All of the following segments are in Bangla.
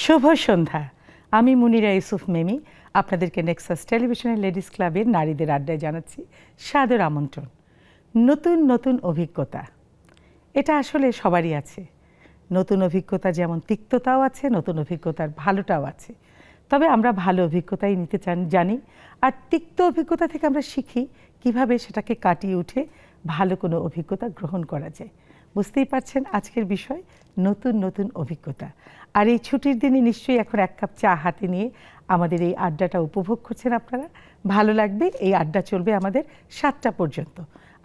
শুভ সন্ধ্যা। আমি মুনিরা ইউসুফ মেমি আপনাদেরকে নেক্সাস টেলিভিশনের লেডিস ক্লাবের নারীদের আড্ডায় জানাচ্ছি সাদর আমন্ত্রণ। নতুন নতুন অভিজ্ঞতা, এটা আসলে সবারই আছে। নতুন অভিজ্ঞতা যেমন তিক্ততাও আছে, নতুন অভিজ্ঞতার ভালোটাও আছে। তবে আমরা ভালো অভিজ্ঞতাই নিতে জানি, আর তিক্ত অভিজ্ঞতা থেকে আমরা শিখি কিভাবে সেটাকে কাটিয়ে উঠে ভালো কোনো অভিজ্ঞতা গ্রহণ করা যায়। বুঝতেই পারছেন আজকের বিষয় নতুন নতুন অভিজ্ঞতা। আর এই ছুটির দিনে নিশ্চয়ই এখন এক কাপ চা হাতে নিয়ে আমাদের এই আড্ডাটা উপভোগ করছেন আপনারা। ভালো লাগবে। এই আড্ডা চলবে আমাদের 7টা পর্যন্ত।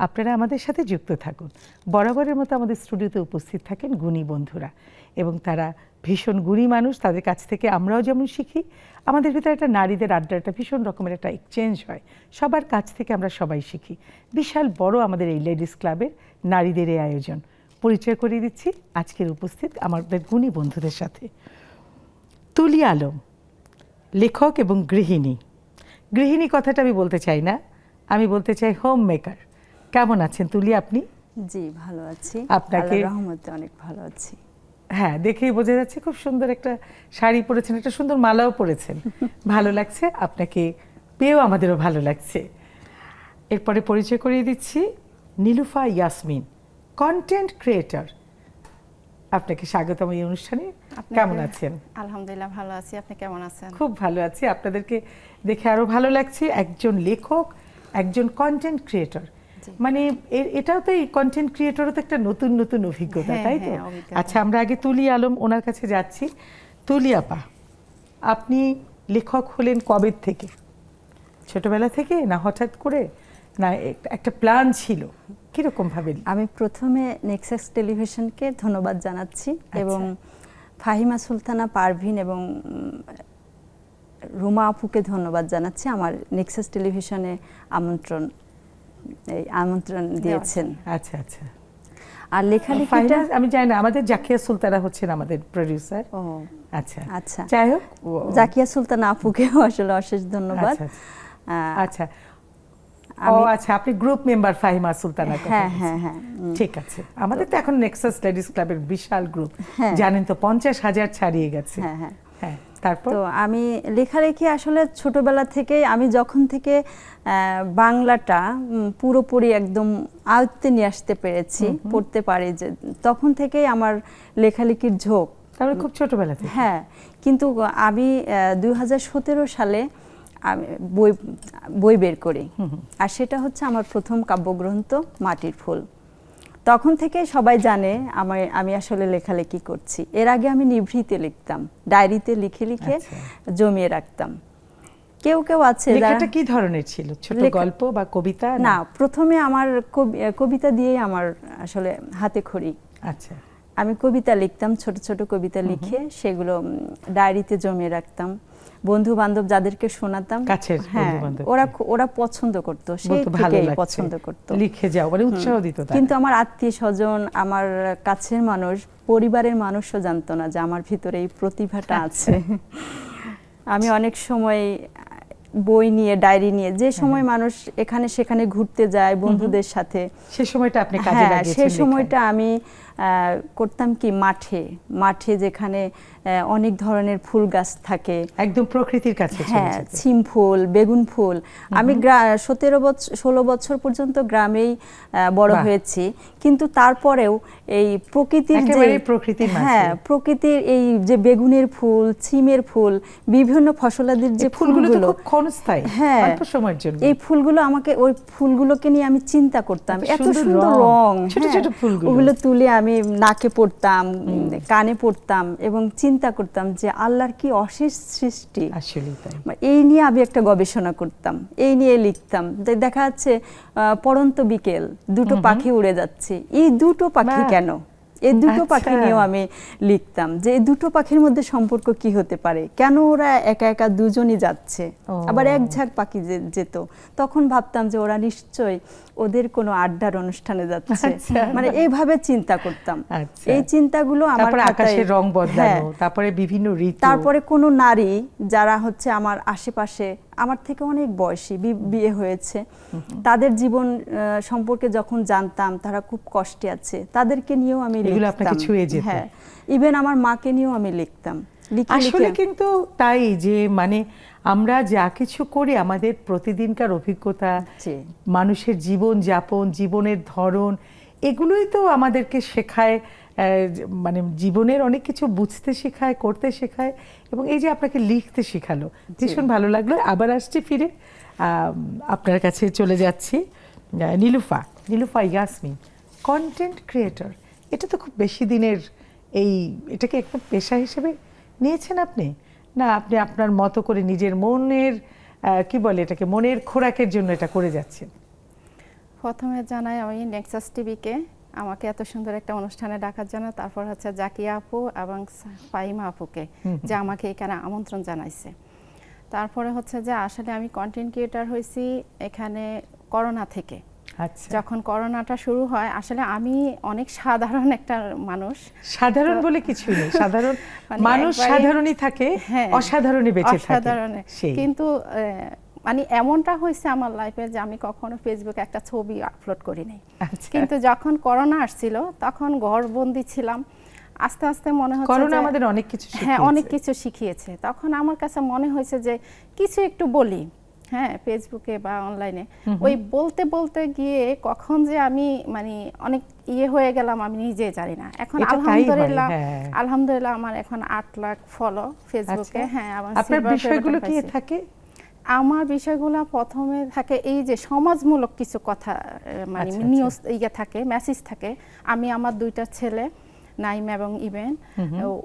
আপনারা আমাদের সাথে যুক্ত থাকুন। বরাবরের মতো আমাদের স্টুডিওতে উপস্থিত থাকেন গুণী বন্ধুরা, এবং তারা ভীষণ গুণী মানুষ। তাদের কাছ থেকে আমরাও যেমন শিখি, আমাদের ভিতরে একটা নারীদের আড্ডা একটা ভীষণ রকমের একটা এক্সচেঞ্জ হয়। সবার কাছ থেকে আমরা সবাই শিখি। বিশাল বড় আমাদের এই লেডিস ক্লাবের নারীদের এই আয়োজন। পরিচয় করিয়ে দিচ্ছি আজকের উপস্থিত আমাদের গুণী বন্ধুদের সাথে। তুলি আলম, লেখক এবং গৃহিণী। গৃহিণী কথাটা আমি বলতে চাই না, আমি বলতে চাই হোম মেকার। কেমন আছেন তুলি আপনি? জি ভালো আছি, আপনাকে রহমতে অনেক ভালো আছি। হ্যাঁ, দেখেই বোঝা যাচ্ছে খুব সুন্দর একটা শাড়ি পরেছেন, একটা সুন্দর মালাও পরেছেন। ভালো লাগছে, আপনাকে পেয়েও আমাদেরও ভালো লাগছে। এরপরে পরিচয় করিয়ে দিচ্ছি নীলুফা ইয়াসমিন, কন্টেন্ট ক্রিয়েটর। আপনাকে স্বাগতম এই অনুষ্ঠানে। কেমন আছেন? আলহামদুলিল্লাহ ভালো আছি, আপনি কেমন আছেন? খুব ভালো আছি, আপনাদেরকে দেখে আরো ভালো লাগছে। একজন লেখক, একজন কন্টেন্ট ক্রিয়েটর, মানে এটাও তো, এই কন্টেন্ট ক্রিয়েটরও তো একটা নতুন নতুন অভিজ্ঞতা, তাই তো? আচ্ছা, আমরা আগে তুলি আলম ওনার কাছে যাচ্ছি। তুলি আপা, আপনি লেখক হলেন কবে থেকে? ছোটবেলা থেকে, না হঠাৎ করে, না একটা প্ল্যান ছিল? কিরকম ভাবে? আমি প্রথমে নেক্সাস টেলিভিশনকে ধন্যবাদ জানাচ্ছি, এবং ফাহিমা সুলতানা পারভিন এবং রুমা আপুকে ধন্যবাদ জানাচ্ছি আমার নেক্সাস টেলিভিশনে আমন্ত্রণ দিয়েছেন। আচ্ছা আচ্ছা। আর লেখালেখিটা আমি জানি না, আমাদের জাকিয়া সুলতানা হচ্ছেন আমাদের প্রোডিউসার। ও আচ্ছা আচ্ছা, যাই হোক, জাকিয়া সুলতানা আপুকেও আসলে অশেষ ধন্যবাদ। আচ্ছা আচ্ছা, আপনি গ্রুপ মেম্বার ফাহিমা সুলতানা? হ্যাঁ হ্যাঁ হ্যাঁ, ঠিক আছে। আমাদের তো এখন নেক্সাস লেডিস ক্লাবের বিশাল গ্রুপ, জানেন তো, 50,000 ছাড়িয়ে গেছে। হ্যাঁ হ্যাঁ হ্যাঁ, তারপর তো আমি লেখালেখি আসলে ছোটবেলা থেকেই, আমি যখন থেকে বাংলাটা পুরোপুরি একদম আয়ত্তে নিয়ে আসতে পেরেছি, পড়তে পারি, যে তখন থেকেই আমার লেখালেখির ঝোঁক। তাহলে খুব ছোটবেলা থেকে? হ্যাঁ, কিন্তু আমি 2017 সালে আমি বই বের করি, আর সেটা হচ্ছে আমার প্রথম কাব্যগ্রন্থ মাটির ফুল। তখন থেকে সবাই জানে আমি আসলে লেখালেখি করছি। এর আগে আমি নিভৃতে লিখতাম, ডায়েরিতে লিখে লিখে জমিয়ে রাখতাম। কেউ কেউ আছে লেখাটা কি ধরনের ছিল? ছোট গল্প বা কবিতা? না, প্রথমে আমার কবিতা দিয়েই আমার আসলে হাতে খড়ি। আচ্ছা, আমি কবিতা লিখতাম, ছোট ছোট কবিতা লিখে সেগুলো ডায়েরিতে জমিয়ে রাখতাম। বন্ধু বান্ধব যাদেরকে শোনাতাম, হ্যাঁ, ওরা পছন্দ করতো, সেই থেকেই পছন্দ করতো, লিখে যাও, মানে উৎসাহ দিত। কিন্তু আমার আত্মীয় স্বজন, আমার কাছের মানুষ, পরিবারের মানুষও জানতো না যে আমার ভিতরে এই প্রতিভাটা আছে। আমি অনেক সময় বই নিয়ে, ডায়েরি নিয়ে, যে সময় মানুষ এখানে সেখানে ঘুরতে যায় বন্ধুদের সাথে, সে সময়টা আপনি কাজে লাগিয়েছেন? সেই সময়টা আমি করতাম কি, মাঠে যেখানে অনেক ধরনের ফুল গাছ থাকে, একদম প্রকৃতির কাছে। হ্যাঁ, ছিম ফুল, বেগুন ফুল। আমি 16 বছর পর্যন্ত গ্রামেই বড় হয়েছি, কিন্তু তারপরেও এই প্রকৃতির প্রকৃতির এই যে বেগুনের ফুল, ছিমের ফুল, বিভিন্ন ফসলাদির যে ফুলগুলো, হ্যাঁ, অল্প সময়ের জন্য এই ফুলগুলো আমাকে, ওই ফুলগুলোকে নিয়ে আমি চিন্তা করতাম, এত সুন্দর রং, ছোট ছোট ফুলগুলো, ওগুলো তুলে আমি নাকে পড়তাম, কানে পড়তাম, এবং চিন্তা করতাম যে আল্লাহর কি অশেষ সৃষ্টি। আসলে তাই। এই নিয়ে আমি একটা গবেষণা করতাম, এই নিয়ে লিখতাম। দেখা যাচ্ছে পড়ন্ত বিকেল, দুটো পাখি উড়ে যাচ্ছে, এই দুটো পাখি কেন? এই দুটো পাখি নিয়েও আমি লিখতাম, যে এই দুটো পাখির মধ্যে সম্পর্ক কি হতে পারে, কেন ওরা একা একা দুজনই যাচ্ছে, আবার এক ঝাঁক পাখি যেত। তখন ভাবতাম যে ওরা নিশ্চয়ই ওদের কোনো আড্ডার অনুষ্ঠানে যাচ্ছে, মানে এইভাবে চিন্তা করতাম। এই চিন্তাগুলো আমার আকাশের রং বদলানো, তারপরে বিভিন্ন ঋতু, তারপরে কোনো নারী যারা হচ্ছে আমার আশেপাশে আমার থেকে অনেক বয়সী, বিয়ে হয়েছে, তাদের জীবন সম্পর্কে যখন জানতাম তারা খুব কষ্টে আছে, তাদেরকে নিয়েও আমি এগুলো আপনাকে লিখতাম। ছুঁয়ে যেত। হ্যাঁ, ইভেন আমার মাকে নিয়েও আমি লিখতাম। আসলে কিন্তু তাই যে মানে আমরা যা কিছু করি আমাদের প্রতিদিনকার অভিজ্ঞতা, মানুষের জীবন যাপন, জীবনের ধরন, এগুলোই তো আমাদেরকে শেখায়, মানে জীবনের অনেক কিছু বুঝতে শেখায়, করতে শেখায়। এবং এই যে আপনাকে লিখতে শেখালো, ভীষণ ভালো লাগলো। আবার আসছি ফিরে আপনার কাছে চলে যাচ্ছি। নীলুফা ইয়াসমিন, কন্টেন্ট ক্রিয়েটর, এটা তো খুব বেশি দিনের, এটাকে একটা পেশা হিসেবে নিয়েছেন আপনি, না আপনি আপনার মতো করে নিজের মনের কি বলে এটাকে, মনের খোরাকের জন্য এটা করে যাচ্ছেন? প্রথমে জানাই আমি নেক্সাস টিভিকে আমাকে এত সুন্দর একটা অনুষ্ঠানে ডাকার জন্য, তারপর হচ্ছে জাকিয়া আপু এবং ফাহিমা আপুকে যে আমাকে এখানে আমন্ত্রণ জানাইছে। তারপরে হচ্ছে যে আসলে আমি কন্টেন্ট ক্রিয়েটর হয়েছি এখানে করোনা থেকে। আচ্ছা, যখন করোনাটা শুরু হয়, আসলে আমি অনেক সাধারণ একটা মানুষ। সাধারণ বলে কিছু নেই, সাধারণ মানুষ সাধারণই থাকে, অসাধারণই বেঁচে থাকে। কিন্তু মানে এমনটা হয়েছে আমার লাইফে যে আমি কখনো ফেসবুকে একটা ছবি আপলোড করি নাই। কিন্তু যখন করোনা আসছিল তখন ঘরবন্দি ছিলাম, আস্তে আস্তে মনে হচ্ছে করোনা আমাদের অনেক কিছু শিখিয়েছে। হ্যাঁ, অনেক কিছু শিখিয়েছে। তখন আমার কাছে মনে হয়েছে যে কিছু একটু বলি, হ্যাঁ, ফেসবুকে বা অনলাইনে। ওই বলতে বলতে গিয়ে কখন যে আমি মানে অনেক হয়ে গেলাম আমি নিজে জানি না। এখন আলহামদুলিল্লাহ আমার এখন 8 লাখ ফলো ফেসবুকে। হ্যাঁ, আপনার বিষয়গুলো কি থাকে? আমার বিষয়গুলো প্রথমে থাকে এই যে সমাজমূলক কিছু কথা, মানে নিউজ থাকে, মেসেজ থাকে। আমি আমার 2টা ছেলে নাইম এবং ইভেন,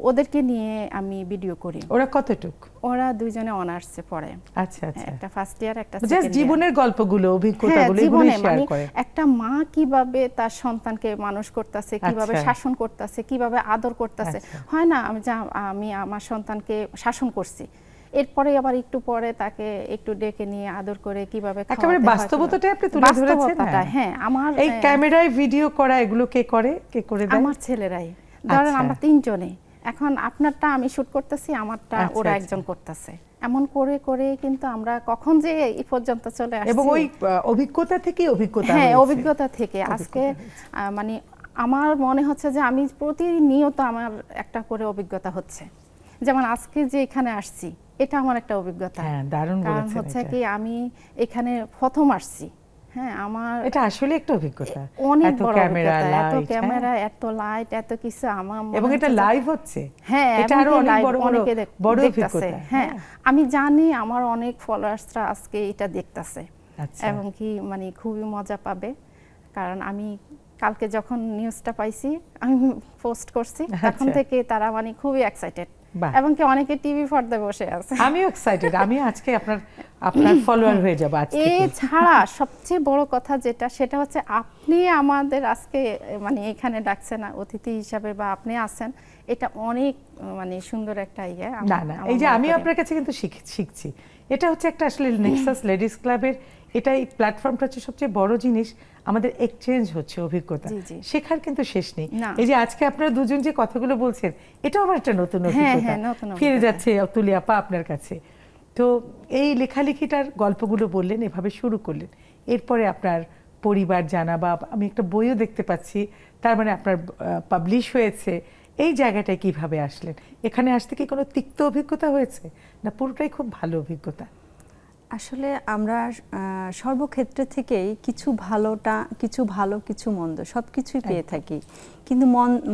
ওদেরকে নিয়ে আমি ভিডিও করি। ওরা কতটুক? ওরা 2জনে অনার্সে পড়ে। আচ্ছা আচ্ছা, একটা ফার্স্ট ইয়ার, একটা সেকেন্ড ইয়ার। জীবনের গল্পগুলো, অভিজ্ঞতাগুলো এগুলো শেয়ার করে। একটা মা কিভাবে তার সন্তানকে মানুষ করতেছে, কিভাবে শাসন করতেছে, কিভাবে আদর করতেছে। হয় না আমি আমার সন্তানকে শাসন করছি, এরপরে আবার একটু পরে তাকে একটু ডেকে নিয়ে আদর করে কিভাবে একেবারে বাস্তবতাটা আপনি তুলে ধরেছেন। হ্যাঁ, আমার এই ক্যামেরায় ভিডিও করা এগুলো কে করে দেয়? আমার ছেলেরাই। ধরেন আমরা 3জনে, এখন আপনারটা আমি শুট করতেছি, আমারটা ওরা একজন করতেছে। এমন করে করে কিন্তু আমরা কখন যে এই পর্যন্ত চলে আসছি। এবং ওই অভিজ্ঞতা থেকে হ্যাঁ, অভিজ্ঞতা থেকে আজকে মানে আমার মনে হচ্ছে যে আমি প্রতিনিয়ত আমার একটা করে অভিজ্ঞতা হচ্ছে। যেমন আজকে যে এখানে আসছি, এটা আমার একটা অভিজ্ঞতা। হ্যাঁ, দারুণ বলেছেন। কারণ হচ্ছে কি আমি এখানে প্রথম আসছি। হ্যাঁ, আমার এটা আসলে একটা অভিজ্ঞতা। অনেক বড় অভিজ্ঞতা, এত ক্যামেরা, এত লাইট, এত কিছু আমার মনে এবং এটা লাইভ হচ্ছে। হ্যাঁ, এটা আরো অনেক বড় অভিজ্ঞতা। হ্যাঁ, আমি জানি আমার অনেক ফলোয়ার্সরা আজকে এটা দেখতেছে এবং কি মানে খুবই মজা পাবে। কারণ আমি কালকে যখন নিউজটা পাইছি, আমি পোস্ট করছি, তখন থেকে তারা মানে খুবই এক্সাইটেড এবং কি অনেকে টিভি পর্দায় বসে আছে। আমিও এক্সাইটেড, আমি আজকে আপনার ফলোয়ার হয়ে যাব আজকে। এছাড়া সবচেয়ে বড় কথা যেটা, সেটা হচ্ছে আপনি আমাদের আজকে মানে এখানে ডাকছেন অতিথি হিসাবে, বা আপনি আছেন, এটা অনেক মানে সুন্দর একটা না এই যে আমি আপনার কাছে কিন্তু শিখছি। এটা হচ্ছে একটা আসলে নেক্সাস লেডিস ক্লাবের, এটা এই প্ল্যাটফর্মটা হচ্ছে সবচেয়ে বড় জিনিস। আমাদের এক্সচেঞ্জ হচ্ছে অভিজ্ঞতা, শেখার কিন্তু শেষ নেই। এই যে আজকে আপনারা দুজন যে কথাগুলো বলছেন, এটাও আমার একটা নতুন অভিজ্ঞতা। ফিরে যাচ্ছে তুলি আপা আপনার কাছে। তো এই লেখালেখিটার গল্পগুলো বললেন, এভাবে শুরু করলেন, এরপরে আপনার পরিবার জানা, বা আমি একটা বইও দেখতে পাচ্ছি, তার মানে আপনার পাবলিশ হয়েছে। এই জায়গাটায় কিভাবে আসলেন? এখানে আসতে কি কোনো তিক্ত অভিজ্ঞতা হয়েছে, না পুরোটাই খুব ভালো অভিজ্ঞতা? আসলে আমরা সর্বক্ষেত্রে থেকেই কিছু ভালো কিছু মন্দ সবকিছুই পেয়ে থাকি, কিন্তু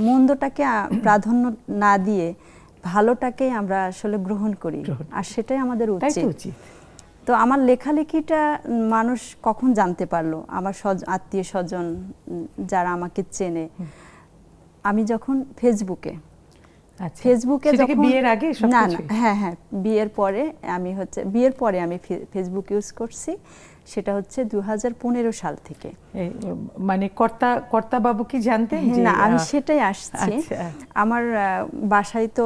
মন্দটাকে প্রাধান্য না দিয়ে ভালোটাকেই আমরা আসলে গ্রহণ করি, আর সেটাই আমাদের উচিত। তো আমার লেখালেখিটা মানুষ কখন জানতে পারলো, আমার আত্মীয় স্বজন যারা আমাকে চেনে, আমি যখন ফেসবুকে যখন বিয়ের আগে না হ্যাঁ বিয়ের পরে আমি ফেসবুক ইউজ করছি। সেটা হচ্ছে 2015 সাল থেকে। মানে কর্তা বাবু কি জানতেন? না, আমি সেটাই আসছি। আমার বাসায় তো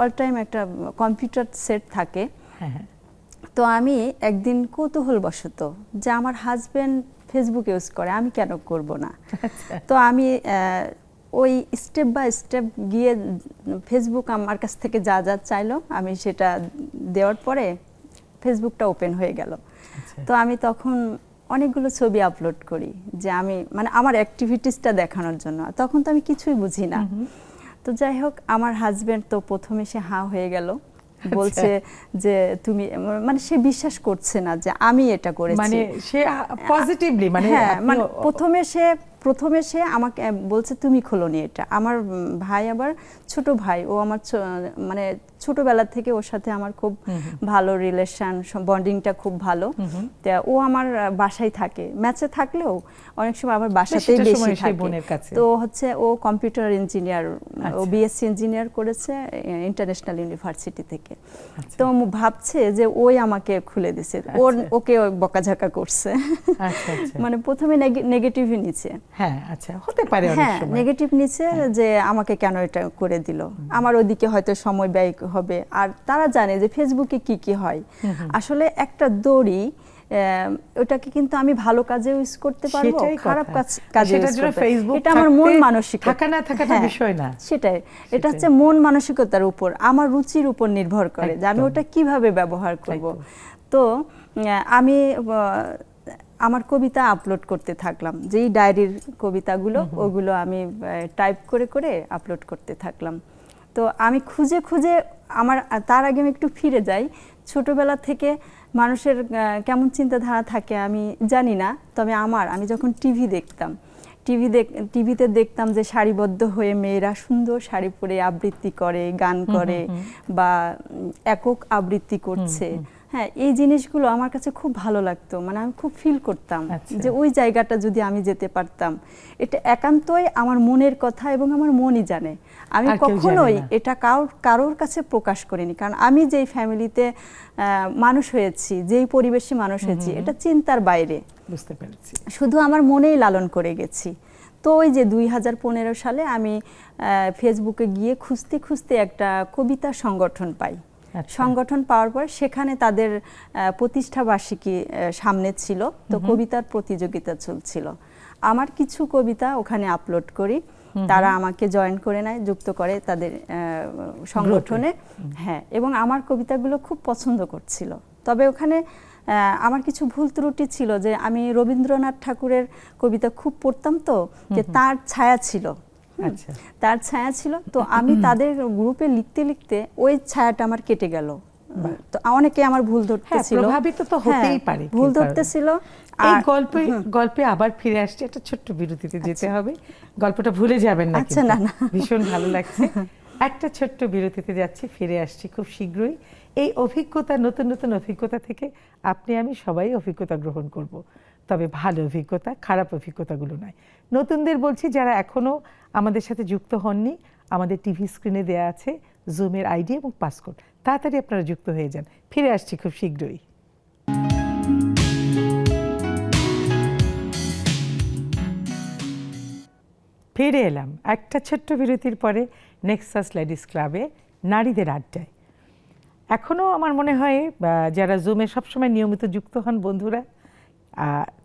অল টাইম একটা কম্পিউটার সেট থাকে। তো আমি একদিন কৌতূহলবশত, যে আমার হাজবেন্ড ফেসবুক ইউজ করে, আমি কেন করব না। তো আমি ওই স্টেপ বাই স্টেপ গিয়ে ফেসবুক আমার কাছ থেকে যা যা চাইলো আমি সেটা দেওয়ার পরে ফেসবুকটা ওপেন হয়ে গেল। আচ্ছা। তো আমি তখন অনেকগুলো ছবি আপলোড করি যে আমি মানে আমার অ্যাক্টিভিটিসটা দেখানোর জন্য। তখন তো আমি কিছুই বুঝি না। তো যাই হোক, আমার হাজবেন্ড তো প্রথমে সে হাঁ হয়ে গেল, বলছে যে তুমি, মানে সে বিশ্বাস করছে না যে আমি এটা করেছি। মানে সে পজিটিভলি, মানে হ্যাঁ, মানে আপনি- প্রথমে সে আমাকে বলছে তুমি খোলোনি এটা। আমার ভাই আবার ছোট ভাই, ও আমার মানে ছোটবেলা থেকে ওর সাথে আমার খুব ভালো রিলেশন, বন্ডিংটা খুব ভালো। তা ও আমার বাসায় থাকে, ম্যাচে থাকলেও অনেক সময় আমার বাসাতেই বেশিটা বেশি সময় সেই থাকে। বোনের কাছে। তো হচ্ছে ও কম্পিউটার ইঞ্জিনিয়ার, ও আচ্ছা। বিএসসি ইঞ্জিনিয়ার করেছে ইন্টারন্যাশনাল ইউনিভার্সিটি থেকে। আচ্ছা। তো ভাবছে যে ওই আমাকে খুলে দিছে, ওকে বকাঝকা করছে। আচ্ছা, আচ্ছা। মানে প্রথমে নেগেটিভই নিচ্ছে। হ্যাঁ, আচ্ছা, হতে পারে অনেক হ্যাঁ, সময়। নেগেটিভ নিচ্ছে যে আমাকে কেন এটা করে দিল, আমার ওদিকে হয়তো সময় ব্যয় হবে। আর তারা জানে যে ফেসবুকে কি কি হয়। আসলে একটা দড়ি, ওটাকে কিন্তু আমি ভালো কাজে ইউজ করতে পারবো, সেটাই খারাপ কথা। কাজে সেটার ইউজ জন্য করতে ফেসবুক এটা আমার মন থাকতে মানসিকতা, থাকা না থাকাটা হ্যাঁ, বিষয় না। সেটাই, এটা হচ্ছে মন মানসিকতার উপর, আমার রুচির উপর নির্ভর করে যে আমি একদম। ওটা কিভাবে ব্যবহার করব। একদম। তো আমি আমার কবিতা আপলোড করতে থাকলাম, যেই ডায়েরির কবিতাগুলো ওগুলো আমি টাইপ করে করে আপলোড করতে থাকলাম। তো আমি খুঁজে খুঁজে আমার, তার আগে আমি একটু ফিরে যাই, ছোটবেলা থেকে মানুষের কেমন চিন্তাধারা থাকে আমি জানি না, তবে আমি যখন টিভি দেখতাম, টিভিতে দেখতাম যে সারিবদ্ধ হয়ে মেয়েরা সুন্দর শাড়ি পরে আবৃত্তি করে, গান করে, বা একক আবৃত্তি করছে। হ্যাঁ, এই জিনিসগুলো আমার কাছে খুব ভালো লাগতো, মানে আমি খুব ফিল করতাম যে ওই জায়গাটা যদি আমি যেতে পারতাম। এটা একান্তই আমার মনের কথা এবং আমার মনই জানে। আমি কখনোই এটা কারোর কাছে প্রকাশ করিনি, কারণ আমি যেই ফ্যামিলিতে মানুষ হয়েছি, যেই পরিবেশে মানুষ হয়েছি, এটা চিন্তার বাইরে, বুঝতে পেরেছি। শুধু আমার মনেই লালন করে গেছি। তো ওই যে 2015 সালে আমি ফেসবুকে গিয়ে খুঁজতে খুঁজতে একটা কবিতা সংগঠন পাই। সংগঠন পাওয়ার পর সেখানে তাদের প্রতিষ্ঠা বার্ষিকী সামনে ছিল, তো কবিতার প্রতিযোগিতা চলছিল। আমার কিছু কবিতা ওখানে আপলোড করি, তারা আমাকে জয়েন করে নেয়, যুক্ত করে তাদের সংগঠনে। হ্যাঁ, এবং আমার কবিতাগুলো খুব পছন্দ করছিল। তবে ওখানে আমার কিছু ভুল ত্রুটি ছিল, যে আমি রবীন্দ্রনাথ ঠাকুরের কবিতা খুব পড়তাম, তো যে তার ছায়া ছিল, তার ছায়া ছিল। তো আমি তাদের গ্রুপে লিখতে লিখতে ওই ছায়াটা আমার কেটে গেল। তো অনেকে আমার ভুল ধরতেছিল, প্রভাবিত তো হতেই পারে, ভুল ধরতেছিল। এই গল্পে আবার ফিরে আসছে, একটা ছোট্ট বিরতিতে যেতে হবে, গল্পটা ভুলে যাবেন না। আচ্ছা, না না, ভীষণ ভালো লাগছে। একটা ছোট্ট বিরতিতে যাচ্ছি, ফিরে আসছি খুব শীঘ্রই। এই অভিজ্ঞতা, নতুন নতুন অভিজ্ঞতা থেকে আপনি আমি সবাই অভিজ্ঞতা গ্রহণ করব, তবে ভালো অভিজ্ঞতা, খারাপ অভিজ্ঞতাগুলো নয়। নতুনদের বলছি, যারা এখনো আমাদের সাথে যুক্ত হননি, আমাদের টিভি স্ক্রিনে দেয়া আছে জুমের আইডি এবং পাসকোড, তাড়াতাড়ি আপনারা যুক্ত হয়ে যান। ফিরে আসছি খুব শীঘ্রই। ফিরে এলাম একটা ছোট্ট বিরতির পরে নেক্সাস লেডিস ক্লাবে নারীদের আড্ডায়। এখনও আমার মনে হয় যারা জুমে সবসময় নিয়মিত যুক্ত হন বন্ধুরা,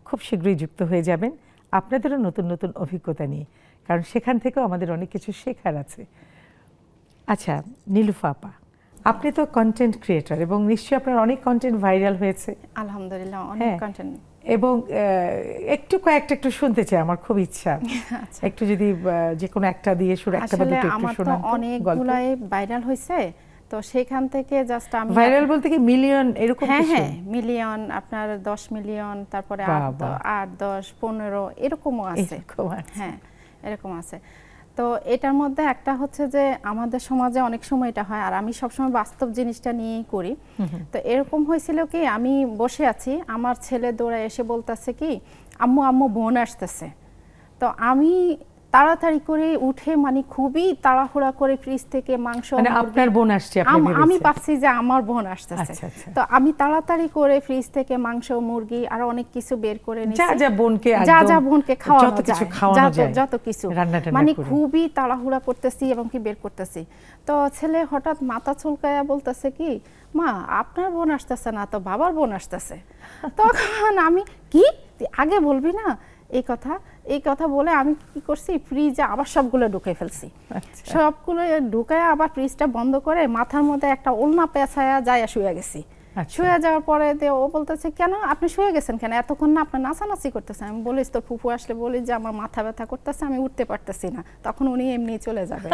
খুব শীঘ্রই যুক্ত হয়ে যাবেন আপনাদেরও নতুন নতুন অভিজ্ঞতা নিয়ে, কারণ সেখান থেকেও আমাদের অনেক কিছু শেখার আছে। আচ্ছা নীলুফা আপা, আপনি তো কন্টেন্ট ক্রিয়েটর এবং নিশ্চয়ই আপনার অনেক কন্টেন্ট ভাইরাল হয়েছে। আলহামদুলিল্লাহ, অনেক কন্টেন্ট। এবং একটু শুনতে চাই, আমার খুব ইচ্ছা। একটু যদি যে কোনো একটা দিয়ে শুরু, একটা বা দুটো একটু শোনান। অনেকগুলাই ভাইরাল হয়েছে, তো সেখান থেকে জাস্ট আমি ভাইরাল বলতে কি মিলিয়ন এরকম কিছু? হ্যাঁ, মিলিয়ন, আপনার 10 মিলিয়ন, তারপরে 8, 10, 15 এরকমও আছে। হ্যাঁ, এরকম আছে। তো এটার মধ্যে একটা হচ্ছে যে আমাদের সমাজে অনেক সময় এটা হয়, আর আমি সবসময় বাস্তব জিনিসটা নিয়েই করি। তো এরকম হয়েছিল কি, আমি বসে আছি, আমার ছেলে দৌড়ায় এসে বলতেছে কি, আম্মু আম্মু বোন আসতেছে। তো আমি তাড়াতাড়ি করে উঠে, মানে খুবই তাড়াহুড়া করে ফ্রিজ থেকে মাংস, মানে আপনার বোন আসছে, আমি ভাবছি যে আমার বোন আসতেছে। তো আমি তাড়াতাড়ি করে ফ্রিজ থেকে মাংস, মুরগি আর অনেক কিছু বের করে নিয়েছি, যা বোনকে খাওয়ানো যায়, যত কিছু, মানে খুবই তাড়াহুড়া করতেছি এবং কি বের করতেছি। তো ছেলে হঠাৎ মাথা চুলকায়া বলতেছে কি, মা আপনার বোন আসতেছে না তো, বাবার বোন আসতেছে। তখন আমি কি, আগে বলবি না এই কথা বলে আমি কি করছি, ফ্রিজে আবার সবগুলো ঢুকে ফেলছি। সবগুলো ঢুকায় আবার ফ্রিজটা বন্ধ করে মাথার মধ্যে একটা ওলনা পেঁচায়া যায় শুয়ে গেছি। আচ্ছা। শুয়ে যাওয়ার পরে ও বলতেছে কেন আপনি শুয়ে গেছেন কেন, এতক্ষণ না আপনি নাচানাচি করতেছেন। আমি বলিস তোর ফুফু আসলে বলি যে আমার মাথা ব্যথা করতেছে, আমি উঠতে পারতেছি না, তখন উনি এমনি চলে যাবে।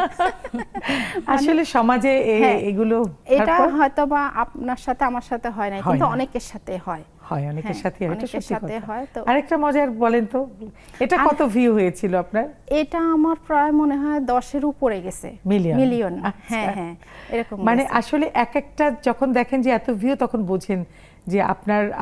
আসলে সমাজে হ্যাঁ, এগুলো এটা তারপর হয়তো বা আপনার সাথে আমার সাথে হয় না, হয় কিন্তু না। অনেকের সাথে হয়। হয় অনেকের হ্যাঁ, সাথে, এটা অনেকের সত্যি সাথে কথা। হয়। তো আরেকটা মজার বলেন তো, এটা কত ভিউ হয়েছিল আপনার? এটা আমার প্রায় মনে হয় 10-এর উপরে গেছে। মিলিয়ন? মিলিয়ন, আচ্ছা। হ্যাঁ হ্যাঁ, এরকম মানে গেছে। আসলে এক একটা যখন দেখেন যে এত ভিউ, তখন বোঝেন যে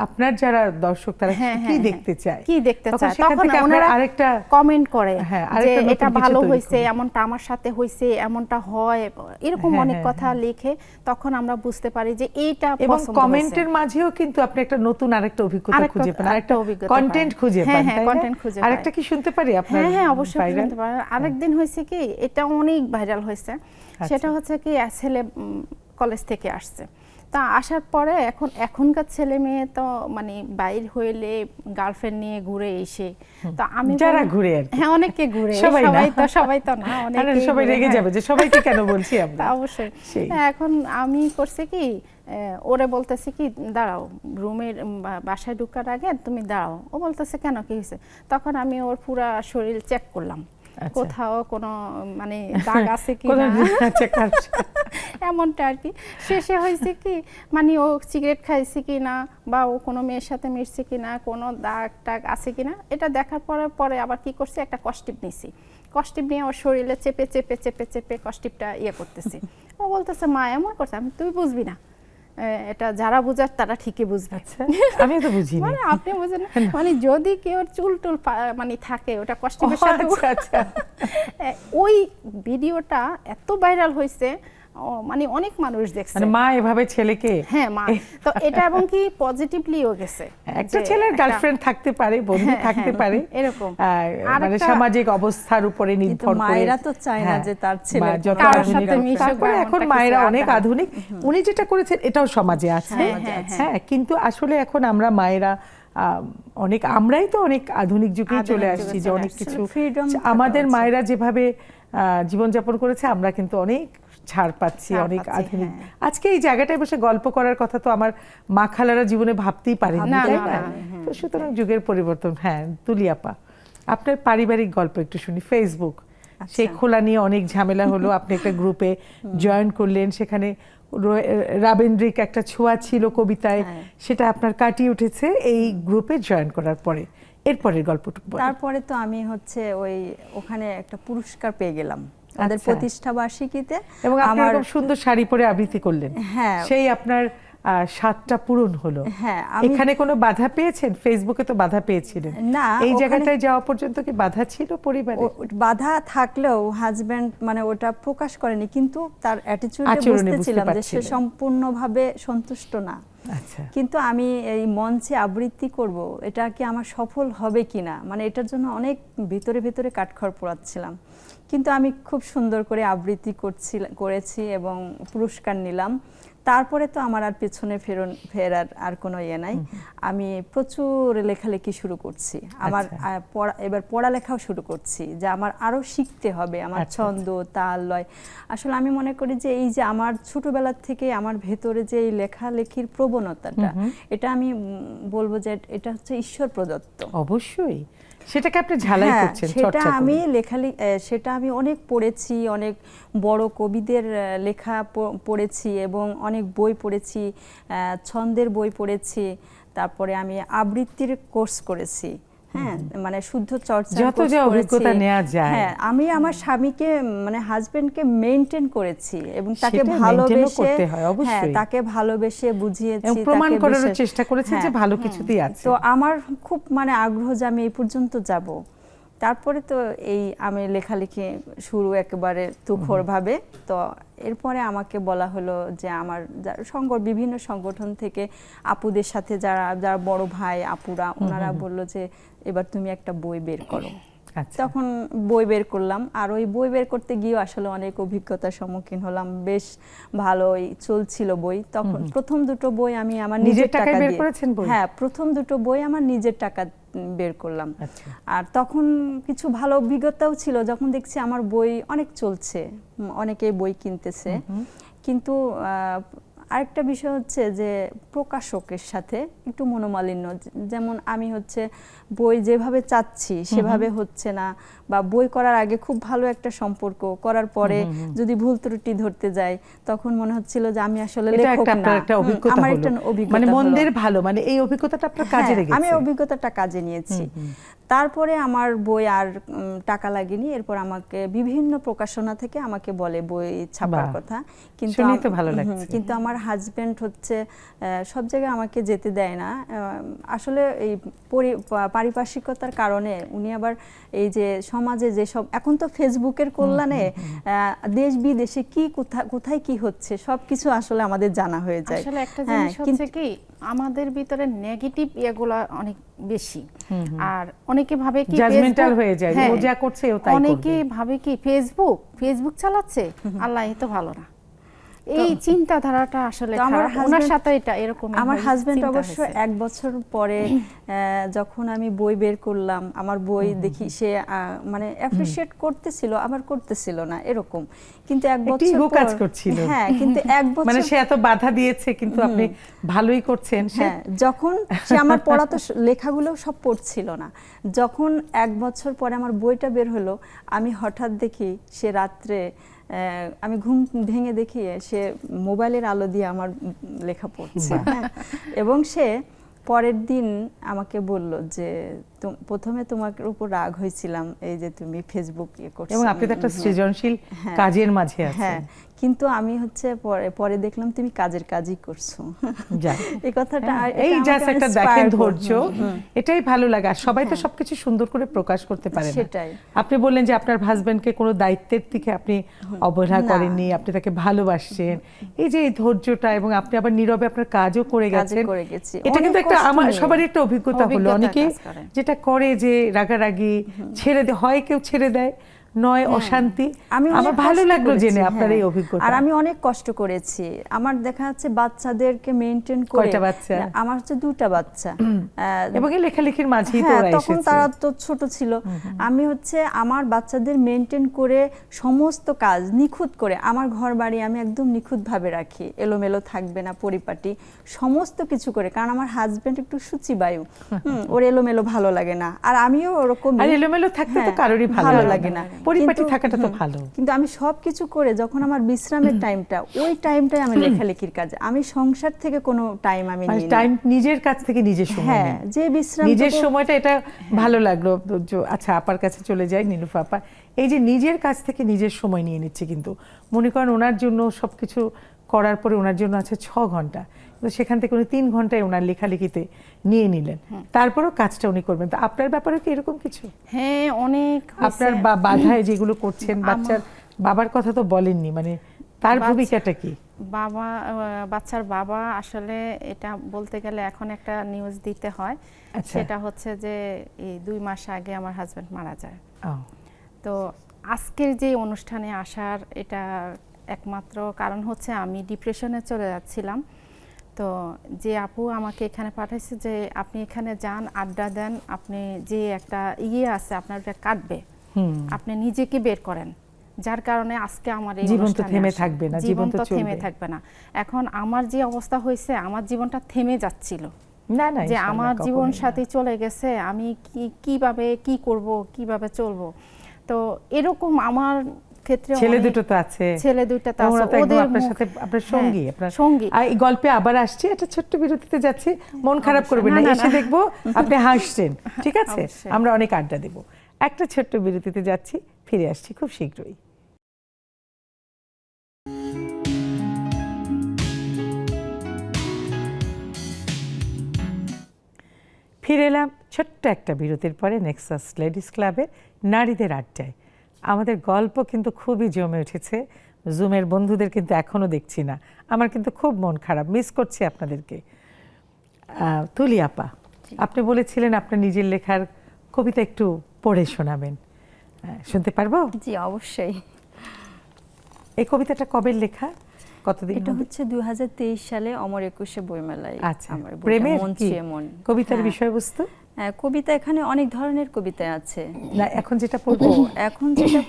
আপনার যারা দর্শক তারা হ্যাঁ, কি হ্যাঁ, দেখতে চায়, কি দেখতে চায়, সেখান তখন থেকে আপনার ওনারা আরেকটা কমেন্ট করে হ্যাঁ, যে আরেকটা নতুন এটা কিছু ভালো তৈরি হয়েছে, করে। এমনটা আমার সাথে হয়েছে, এমনটা হয়, এরকম হ্যাঁ, অনেক হ্যাঁ, কথা লিখে তখন আমরা বুঝতে পারি যে এইটা এবং পছন্দ হয়েছে। কমেন্টের মাঝেও কিন্তু আপনি একটা নতুন আরেকটা অভিজ্ঞতা আরেকটা- খুঁজে পান, আরেকটা আরেকটা অভিজ্ঞতা কন্টেন্ট পাই। খুঁজে হ্যাঁ, পান, হ্যাঁ, তাই না? content খুঁজে আরেকটা পাই। কি শুনতে পারি আপনার? হ্যাঁ হ্যাঁ, অবশ্যই viral? শুনতে পারেন। আরেকদিন হয়েছে কি, এটা অনেক ভাইরাল হয়েছে, সেটা হচ্ছে কি ছেলে কলেজ থেকে আসছে, তা আসার পরে এখনকার ছেলে মেয়ে তো মানে বাইর হইলে গার্লফ্রেন্ড নিয়ে ঘুরে এসে, তো আমি যারা ঘুরে আর কি। হ্যাঁ অনেকে ঘুরে, সবাই না। সবাই তো না, আরে অনেকে সবাই রেগে যাবে যে সবাইকে কেন বলছি আমরা। অবশ্যই। সেই। এখন আমি করছি কি, ওরে বলতেছি কি দাঁড়াও, রুমের বাসায় ঢোকার আগে তুমি দাঁড়াও। ও বলতেছে কেন, কি হয়েছে? তখন আমি ওর পুরা শরীর চেক করলাম, আচ্ছা। কোথাও কোনো মানে দাগ আছে কি কোনো না, আচ্ছা, এমনটা আর কি। শেষে হয়েছে কি, মানে ও সিগারেট খাইছে কি না, বা ও কোনো মেয়ের সাথে মিশছে কি না, কোনো দাগ টাগ আছে কি না, এটা দেখার পরে আবার কি করছি, একটা কস্টিপ নিছি। কস্টিপ নিয়ে ওর শরীরে চেপে চেপে চেপে চেপে কস্টিপটা ইয়ে করতেছি। ও বলতেছে মা এমন করছে, আমি তুই বুঝবি না, এটা যারা বুঝার তারা ঠিকই বুঝবে। আচ্ছা, আমি তো বুঝিনি। মানে আপনি বুঝেন না, মানে যদি কেউ চুল টুল মানে থাকে ওটা কস্টিপের সাথে, আচ্ছা। ওই ভিডিওটা এত ভাইরাল হয়েছে, মানে অনেক মানুষ দেখছে। মানে মা এভাবে ছেলেকে, হ্যাঁ মা, তো এটা এবং কি পজিটিভলিও গেছে। একটা ছেলের গার্লফ্রেন্ড থাকতে পারে, বন্ধু থাকতে পারে, এরকম মানে সামাজিক অবস্থার উপরে নির্ভর করে। মায়েরা তো চায় না যে তার ছেলে যত কারোর আধুনিক, সাথে মিশুক, তারপরে বা এখন এমনটা মায়েরা কিছু অনেক আড্ডা। আধুনিক। উনি যেটা করেছেন এটাও সমাজে আছে। হ্যাঁ, কিন্তু আসলে এখন আমরা মায়েরা অনেক, আমরাই তো অনেক আধুনিক যুগেই চলে আসছি, যে অনেক কিছু আমাদের মায়েরা যেভাবে জীবনযাপন করেছে, আমরা কিন্তু অনেক ছাড় পাচ্ছি, অনেক আধুনিক। আজকে এই জায়গাটায় বসে গল্প করার কথা তো আমার মা খালারা জীবনে ভাবতেই পারেনি, না, তাই না, না? তো সুতরাং যুগের পরিবর্তন। হ্যাঁ, তুলিয়াপা, আপনার পারিবারিক গল্প একটু শুনি। ফেসবুক সেই খোলা নিয়ে অনেক ঝামেলা হলো, আপনি একটা গ্রুপে জয়েন করলেন, সেখানে রাবেন্দ্রিক একটা ছোঁয়া ছিল কবিতায়, সেটা আপনার কাটিয়ে উঠেছে এই গ্রুপে জয়েন করার পরে। এরপরের গল্পটুকু বলেন। তারপরে তো আমি হচ্ছে ওখানে একটা পুরস্কার পেয়ে গেলাম ওদের প্রতিষ্ঠা বার্ষিকীতে, এবং আপনি এরকম সুন্দর শাড়ি পরে আবৃত্তি করলেন। হ্যাঁ, সেই আপনার স্বাদটা পূরণ হলো। হ্যাঁ, এখানে কোনো বাধা পেয়েছেন? ফেসবুকে তো বাধা পেয়েছিলেন না, এই জায়গাটায় যাওয়া পর্যন্ত কি বাধা ছিল পরিবারে? বাধা থাকলেও হাজবেন্ড মানে ওটা প্রকাশ করেনি, কিন্তু তার অ্যাটিটিউডে আচরণে বুঝতেছিলাম যে সে বুঝতে পারছিলেন। সম্পূর্ণভাবে সন্তুষ্ট না। আচ্ছা, কিন্তু আমি এই মঞ্চে আবৃত্তি করব, এটা কি আমার সফল হবে কিনা, মানে এটার জন্য অনেক ভিতরে ভিতরে কাঠখড় পোড়াচ্ছিলাম। কিন্তু আমি খুব সুন্দর করে আবৃত্তি করেছি এবং পুরস্কার নিলাম। তারপরে তো আমার আর পেছনে ফেরার আর কোনো ইয়ে নাই। আমি প্রচুর লেখালেখি শুরু করছি, আমার এবার পড়ালেখাও শুরু করছি, যে আমার আরো শিখতে হবে, আমার ছন্দ তাল লয়। আসলে আমি মনে করি যে এই যে আমার ছোটবেলা থেকে আমার ভেতরে যে এই লেখালেখির প্রবণতাটা, এটা আমি বলবো যে এটা হচ্ছে ঈশ্বর প্রদত্ত। অবশ্যই সেটাকে আপনি ঝালাই করছেন, সেটা আমি সেটা আমি অনেক পড়েছি, অনেক বড় কবিদের লেখা পড়েছি এবং অনেক বই পড়েছি, ছন্দের বই পড়েছি, তারপরে আমি আবৃত্তির কোর্স করেছি। হ্যাঁ, মানে শুদ্ধ চর্চা যত যা অভিজ্ঞতা নেওয়া যায়। হ্যাঁ, আমি আমার স্বামীকে মানে হাজবেন্ডকে মেইনটেইন করেছি এবং তাকে ভালোবেসে, হ্যাঁ তাকে ভালোবেসে বুঝিয়েছি, প্রমাণ করার চেষ্টা করেছি যে ভালো কিছুতেই আছে। তো আমার খুব মানে আগ্রহ যে আমি এই পর্যন্ত যাব। তারপরে তো এই আমি লেখালেখি শুরু একেবারে তুখোরভাবে। তো এরপরে আমাকে বলা হলো যে আমার বিভিন্ন সংগঠন থেকে আপুদের সাথে যারা বড় ভাই আপুরা, ওনারা বললো যে এবার তুমি একটা বই বের করো। তখন বই বের করলাম, আর ওই বই বের করতে গিয়ে আসলে অনেক অভিজ্ঞতার সম্মুখীন হলাম। বেশ ভালোই চলছিল বই। তখন প্রথম দুটো বই আমি আমার নিজের টাকা দিয়ে, হ্যাঁ প্রথম দুটো বই আমার নিজের টাকা বের করলাম। আর তখন কিছু ভালো অভিজ্ঞতাও ছিল, যখন দেখছি আমার বই অনেক চলছে, অনেকেই বই কিনতেছে। কিন্তু আরেকটা বিষয় হচ্ছে যে প্রকাশকের সাথে একটু মনোমালিন্য, যেমন আমি হচ্ছে বই যেভাবে চাচ্ছি সেভাবে হচ্ছে না, বা বই করার আগে খুব ভালো একটা সম্পর্ক, করার পরে যদি ভুল ত্রুটি ধরতে যাই তখন মনে হচ্ছিল যে আমি আসলে এটা লেখক একটা না। একটা অভিজ্ঞতা আমার হলো। একটা অভিজ্ঞতা মানে হলো। মন্দের ভালো, মানে এই অভিজ্ঞতাটা আপনার কাজে হ্যাঁ, লেগেছে। আমি অভিজ্ঞতাটা কাজে নিয়েছি। তারপরে আমার বই আর টাকা লাগেনি, এরপর আমাকে বিভিন্ন প্রকাশনা থেকে আমাকে বলে বই ছাপার বাহ, কথা, কিন্তু শুনেই তো ভালো লাগছে। কিন্তু আমার হাজবেন্ড হচ্ছে সব জায়গায় আমাকে যেতে দেয় না। আসলে এই পারিপার্শ্বিকতার কারণে উনি আবার এই যে সমাজে যেসব এখন তো ফেসবুকের কল্যাণে দেশ বিদেশে কি কোথায় কি হচ্ছে সবকিছু আসলে আমাদের জানা হয়ে যায়। আসলে একটা জিনিস হচ্ছে কি, আমাদের ভিতরে নেগেটিভ এগুলা অনেক বেশি, আর অনেকে ভাবে কি জাজমেন্টাল হয়ে যায়, হ্যাঁ, ও যা করছে ও তাই করবে। অনেকে ভাবে কি ফেসবুক চালাচ্ছে, আল্লাহ এ তো ভালো না, এই চিন্তাধারাটা আসলে খারাপ। ওনার সাথে এটা এরকম। আমার হাজবেন্ড অবশ্য 1 বছর পরে যখন আমি বই বের করলাম, আমার বই দেখি সে মানে অ্যাপ্রিশিয়েট করতেছিল, আবার করতেছিল না এরকম, কিন্তু 1 বছর পর কাজ করছিল। হ্যাঁ, কিন্তু 1 বছর মানে সে এত বাধা দিয়েছে কিন্তু আপনি ভালোই করছেন। হ্যাঁ, যখন সে আমার পড়া তো লেখাগুলো সব পড়ছিল না, যখন 1 বছর পরে আমার বইটা বের হলো, আমি হঠাৎ দেখি সে রাত্রে আমি ঘুম ভেঙে দেখি সে মোবাইলের আলো দিয়ে আমার লেখা পড়ছে। এবং সে পরের দিন আমাকে বলল যে প্রথমে তোমার উপর রাগ হয়েছিলাম এই যে তুমি ফেসবুক করছো, এবং আপনি তো একটা সৃজনশীল কাজের মাঝে আছেন। হ্যাঁ, কিন্তু আমি হচ্ছে পরে দেখলাম তুমি কাজই করছো। এই কথাটা এই জাস্ট একটা দেখেন ধৈর্য, এটাই ভালো লাগে। আর সবাই তো সবকিছু সুন্দর করে প্রকাশ করতে পারে না। সেটাই। আপনি বললেন যে আপনার হাজবেন্ডকে কোনো দায়িত্বের দিকে আপনি অবহেলা করেননি, আপনি তাকে ভালোবাসছেন, এই যে এই ধৈর্যটা, এবং আপনি আবার নীরবে আপনার কাজও করে গেছেন। এটা কিন্তু একটা আমার সবারই একটা অভিজ্ঞতা হলো। অনেকে যেটা করে যে রাগারাগি ছেড়ে দেয়, হয় কেউ ছেড়ে দেয়, নয় অশান্তি। আমার ভালো লাগলো জেনে আপনার এই অভিজ্ঞতা। আর আমি অনেক কষ্ট করেছি। আমার দেখা যাচ্ছে বাচ্চাদেরকে মেইনটেইন করে। কয়টা বাচ্চা? আমার হচ্ছে 2টা বাচ্চা। এবং এই লেখালেখির মাঝেই তো ওরা এসেছে। তখন তারা তো ছোট ছিল। আমি হচ্ছে আমার বাচ্চাদের মেইনটেইন করে সমস্ত কাজ নিখুঁত করে, আমার ঘর বাড়ি আমি একদম নিখুঁতভাবে রাখি, এলোমেলো থাকবে না, পরিপাটি সমস্ত কিছু করে। কারণ আমার হাজবেন্ড একটু সূচিবায়ু, ওর এলোমেলো ভালো লাগে না, আর আমিও ওরকম। আর এলোমেলো থাকতে তো কারোরই ভালো লাগে না, পরিপাটি থাকাটা তো ভালো। কিন্তু আমি সবকিছু করে যখন আমার বিশ্রামের টাইমটা, ওই টাইমটাই আমি লেখালেখির কাজ, আমি সংসার থেকে কোনো টাইম আমি নিই না। টাইম নিজের কাছ থেকে নিজের সময়। হ্যাঁ, যে বিশ্রাম, নিজের সময়টা, এটা ভালো লাগলো। আচ্ছা, আপার কাছে চলে যাই। নীলুফা আপা এই যে নিজের কাছ থেকে নিজের সময় নিয়ে নিচ্ছে, কিন্তু মনে করেন ওনার জন্য সবকিছু করার পরে ওনার জন্য আছে 6 ঘন্টা, কিন্তু সেখান থেকে উনি 3 ঘন্টায় ওনার লেখালেখিতে নিয়ে নিলেন, তারপরেও কাজটা উনি করবেন। তো আপনার ব্যাপারে কি এরকম কিছু? হ্যাঁ, অনেক। আপনার বাধায় যেগুলো করছেন, বাচ্চার বাবার কথা তো বলেননি, মানে তার ভূমিকাটা কি? বাচ্চার বাবা আসলে এটা বলতে গেলে এখন একটা নিউজ দিতে হয়। সেটা হচ্ছে যে এই 2 মাস আগে আমার হাজবেন্ড মারা যায়। তো আজকের যে অনুষ্ঠানে আসার এটা একমাত্র কারণ হচ্ছে আমি ডিপ্রেশনে চলে যাচ্ছিলাম। তো যে আপু আমাকে এখানে পাঠাইছে যে আপনি এখানে যান, আড্ডা দেন, আপনি যে একটা আছে আপনার এটা কাটবে, আপনি নিজেকে বের করেন, যার কারণে আজকে আমার এই জীবন তো থেমে থাকবে না, জীবন তো থেমে থাকবে না। এখন আমার যে অবস্থা হয়েছে, আমার জীবনটা থেমে যাচ্ছিল, যে আমার জীবন সাথী চলে গেছে, আমি কিভাবে কি করব, কিভাবে চলবো। তো এরকম আমার ক্ষেত্রে ছেলে দুটো তো আছে, ওদের আপনার সাথে আপনার সঙ্গী, আপনার সঙ্গী। এই গল্পে আবার আসছে, একটা ছোট্ট বিরতিতে যাচ্ছি, মন খারাপ করবেন না, এসে দেখবো আপনি হাসছেন, ঠিক আছে? আমরা অনেক আড্ডা দেব। একটা ছোট্ট বিরতিতে যাচ্ছি, ফিরে আসছি খুব শীঘ্রই। ফিরে এলাম ছোট্ট একটা বিরতির পরে নেক্সাস লেডিস ক্লাবের নারীদের আড্ডায়। আমাদের গল্প কিন্তু খুবই জমে উঠেছে। জুমের বন্ধুদের কিন্তু এখনো দেখছি না, আমার কিন্তু খুব মন খারাপ, মিস করছি আপনাদেরকে। তুলি আপা, আপনি বলেছিলেন আপনার নিজের লেখার কবিতা একটু পড়ে শোনাবেন, শুনতে পারবো? জি, অবশ্যই। এই কবিতাটা কবে লেখা, কতদিন? এটা হচ্ছে 2023 সালে অমর 21 বইমেলায়। আচ্ছা, প্রেমের কবিতার বিষয়বস্তু? কবিতা এখানে অনেক ধরনের কবিতা আছে। না, এখন যেটা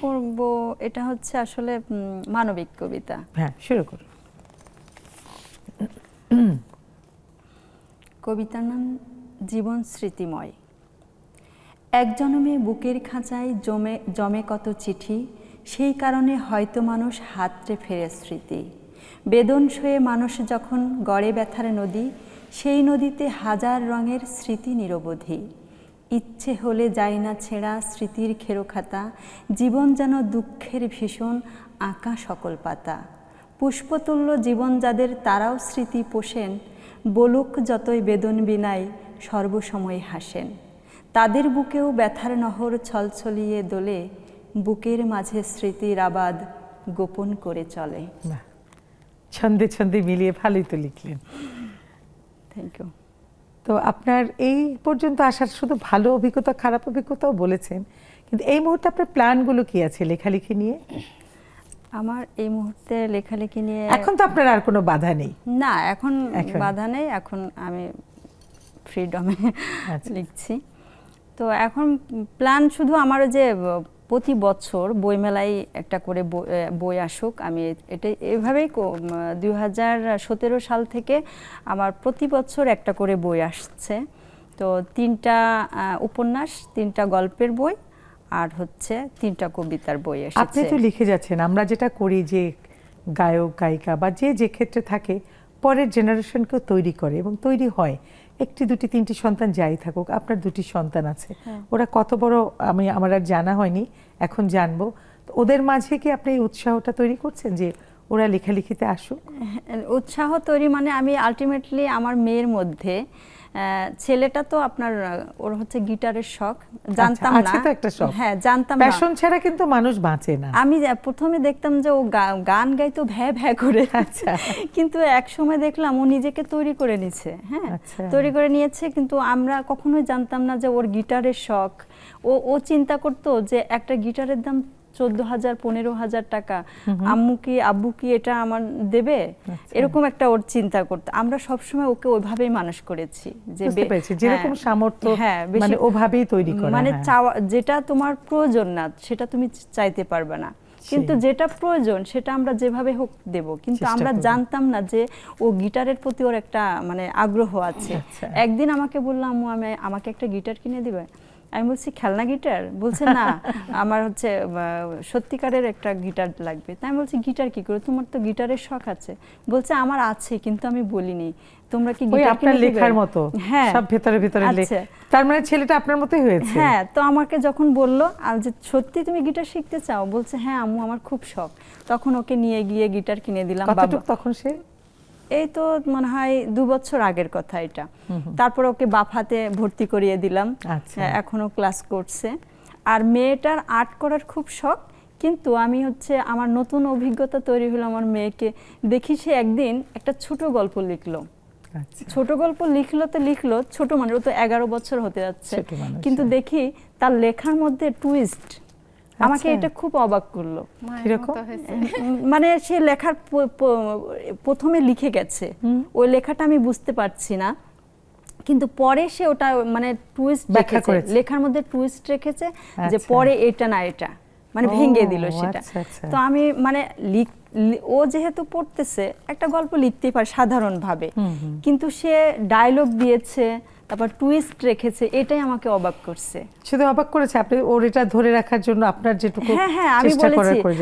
পড়বো, এটা হচ্ছে আসলে মানবিক কবিতা। হ্যাঁ, শুরু করুন। কবিতার নাম জীবন স্মৃতিময়। এক জনমে বুকের খাঁচায় জমে কত চিঠি, সেই কারণে হয়তো মানুষ হাতড়ে ফেরে স্মৃতি। বেদন সয়ে মানুষ যখন গড়ে ব্যথার নদী, সেই নদীতে হাজার রঙের স্মৃতি নিরবধি। ইচ্ছে হলে যায় না ছেঁড়া স্মৃতির খেরোখাতা, জীবন যেন দুঃখের ভীষণ আঁকা সকল পাতা। পুষ্পতুল্য জীবন যাদের তারাও স্মৃতি পোষেন, বলুক যতই বেদন বিনায় সর্বসময় হাসেন। তাদের বুকেও ব্যথার নহর ছলছলিয়ে দোলে, বুকের মাঝে স্মৃতির আবাদ গোপন করে চলে। বাহ, ছন্দে ছন্দে মিলিয়ে ভালোই তো লিখলেন। Thank you. তো আপনার এই পর্যন্ত আসার শুধু ভালো অভিজ্ঞতা খারাপ অভিজ্ঞতাও বলেছেন, কিন্তু এই মুহূর্তে আপনার প্ল্যানগুলো কি আছে লেখালেখি নিয়ে? আমার এই মুহূর্তে লেখালেখি নিয়ে এখন তো আপনার আর কোনো বাধা নেই? না, এখন বাধা নেই, এখন আমি ফ্রিডমে লিখছি। তো এখন প্ল্যান শুধু আমার যে প্রতি বছর বইমেলায় একটা করে বই আসুক, আমি এটা এভাবেই 2017 সাল থেকে আমার প্রতি বছর একটা করে বই আসছে। তো 3টা উপন্যাস, 3টা গল্পের বই, আর হচ্ছে 3টা কবিতার বই এসেছে। আপনি তো লিখে যাচ্ছেন, আমরা যেটা করি যে গায়ক গায়িকা বা যে ক্ষেত্রে থাকে পরের জেনারেশনকেও তৈরি করে এবং তৈরি হয়। একটি দুটি তিনটি সন্তান যাই থাকুক, আপনার 2টি সন্তান আছে, ওরা কত বড় আমার আর জানা হয়নি, এখন জানবো। তো ওদের মাঝে কি আপনি এই উৎসাহটা তৈরি করছেন যে ওরা লেখালেখিতে আসুক? উৎসাহ তৈরি মানে আমি আলটিমেটলি আমার মেয়ের মধ্যে, ছেলেটা তো আপনার ওর হচ্ছে গিটারের শখ, জানতাম না। তো একটা শখ, হ্যাঁ জানতাম না। প্যাশন ছাড়া কিন্তু মানুষ বাঁচে না। আমি প্রথমে দেখতাম যে ও গান গাইতো ভ্যা ভ্যা করে, আচ্ছা, কিন্তু এক সময় দেখলাম ও নিজেকে তৈরি করে নিয়েছে। হ্যাঁ, তৈরি করে নিয়েছে, কিন্তু আমরা কখনোই জানতাম না যে ওর গিটারের শখ। ও চিন্তা করতো যে একটা গিটারের দাম 14,000 15,000 টাকা, আব্বু কি এটা আমার দেবে, এরকম একটা ওর চিন্তা করতো। আমরা সবসময় ওকে ওইভাবেই মানুষ করেছি যে যেরকম সামর্থ্য মানে ওভাবেই তৈরি করা, মানে চাওয়া যেটা তোমার প্রয়োজন না সেটা তুমি চাইতে পারবে না, কিন্তু যেটা প্রয়োজন সেটা আমরা যেভাবে হোক দেব। কিন্তু আমরা জানতাম না যে ও গিটারের প্রতি ওর একটা মানে আগ্রহ আছে। একদিন আমাকে বললাম, আমাকে একটা গিটার কিনে দিবে। আমি বলছি খেলনা গিটার? বলছে না, আমার হচ্ছে সত্যিকারের একটা গিটার লাগবে। তাই আমি বলছি গিটার কি করে, তোমার তো গিটারের শখ আছে। বলছে আমার আছে, কিন্তু আমি বলিনি। তোমরা কি গিটার কিনে দিবে? লেখার মতো সব ভেতরে ভেতরে লেখা। তার মানে ছেলেটা আপনার মতোই হয়েছে। হ্যাঁ, তো আমাকে যখন বললো যে সত্যি তুমি গিটার শিখতে চাও, বলছে হ্যাঁ আম্মু আমার খুব শখ। তখন ওকে নিয়ে গিয়ে গিটার কিনে দিলাম। কতটুকু তখন সে? এই তো মনে হয় 2 বছর আগের কথা এটা। তারপর ওকে বাফাতে ভর্তি করিয়ে দিলাম, এখনো ক্লাস করছে। আর মেয়েটার আর্ট করার খুব শখ, কিন্তু আমি হচ্ছে আমার নতুন অভিজ্ঞতা তৈরি হলো। আমার মেয়েকে দেখি সে একদিন একটা ছোট গল্প লিখলো। ছোট গল্প লিখলো তো লিখলো, ছোট মানে ও তো 11 বছর হতে যাচ্ছে, কিন্তু দেখি তার লেখার মধ্যে টুইস্ট। আমাকে এটা খুব অবাক করলো। মানে সে লেখার প্রথমে লিখে গেছে, ওই লেখাটা আমি বুঝতে পারছি না, কিন্তু পরে সে ওটা মানে টুইস্ট রেখেছে, লেখার মধ্যে টুইস্ট রেখেছে যে পরে এটা না এটা মানে ভেঙে দিল সেটা। তো আমি মানে ও যেহেতু পড়তেছে একটা গল্প লিখতেই পারে সাধারণভাবে, কিন্তু সে ডায়লগ দিয়েছে, তারপর টুইস্ট রেখেছে, এটাই আমাকে অবাক করছে। শুধু অবাক করেছে আপনি ওর এটা ধরে রাখার জন্য আপনার যেটুকু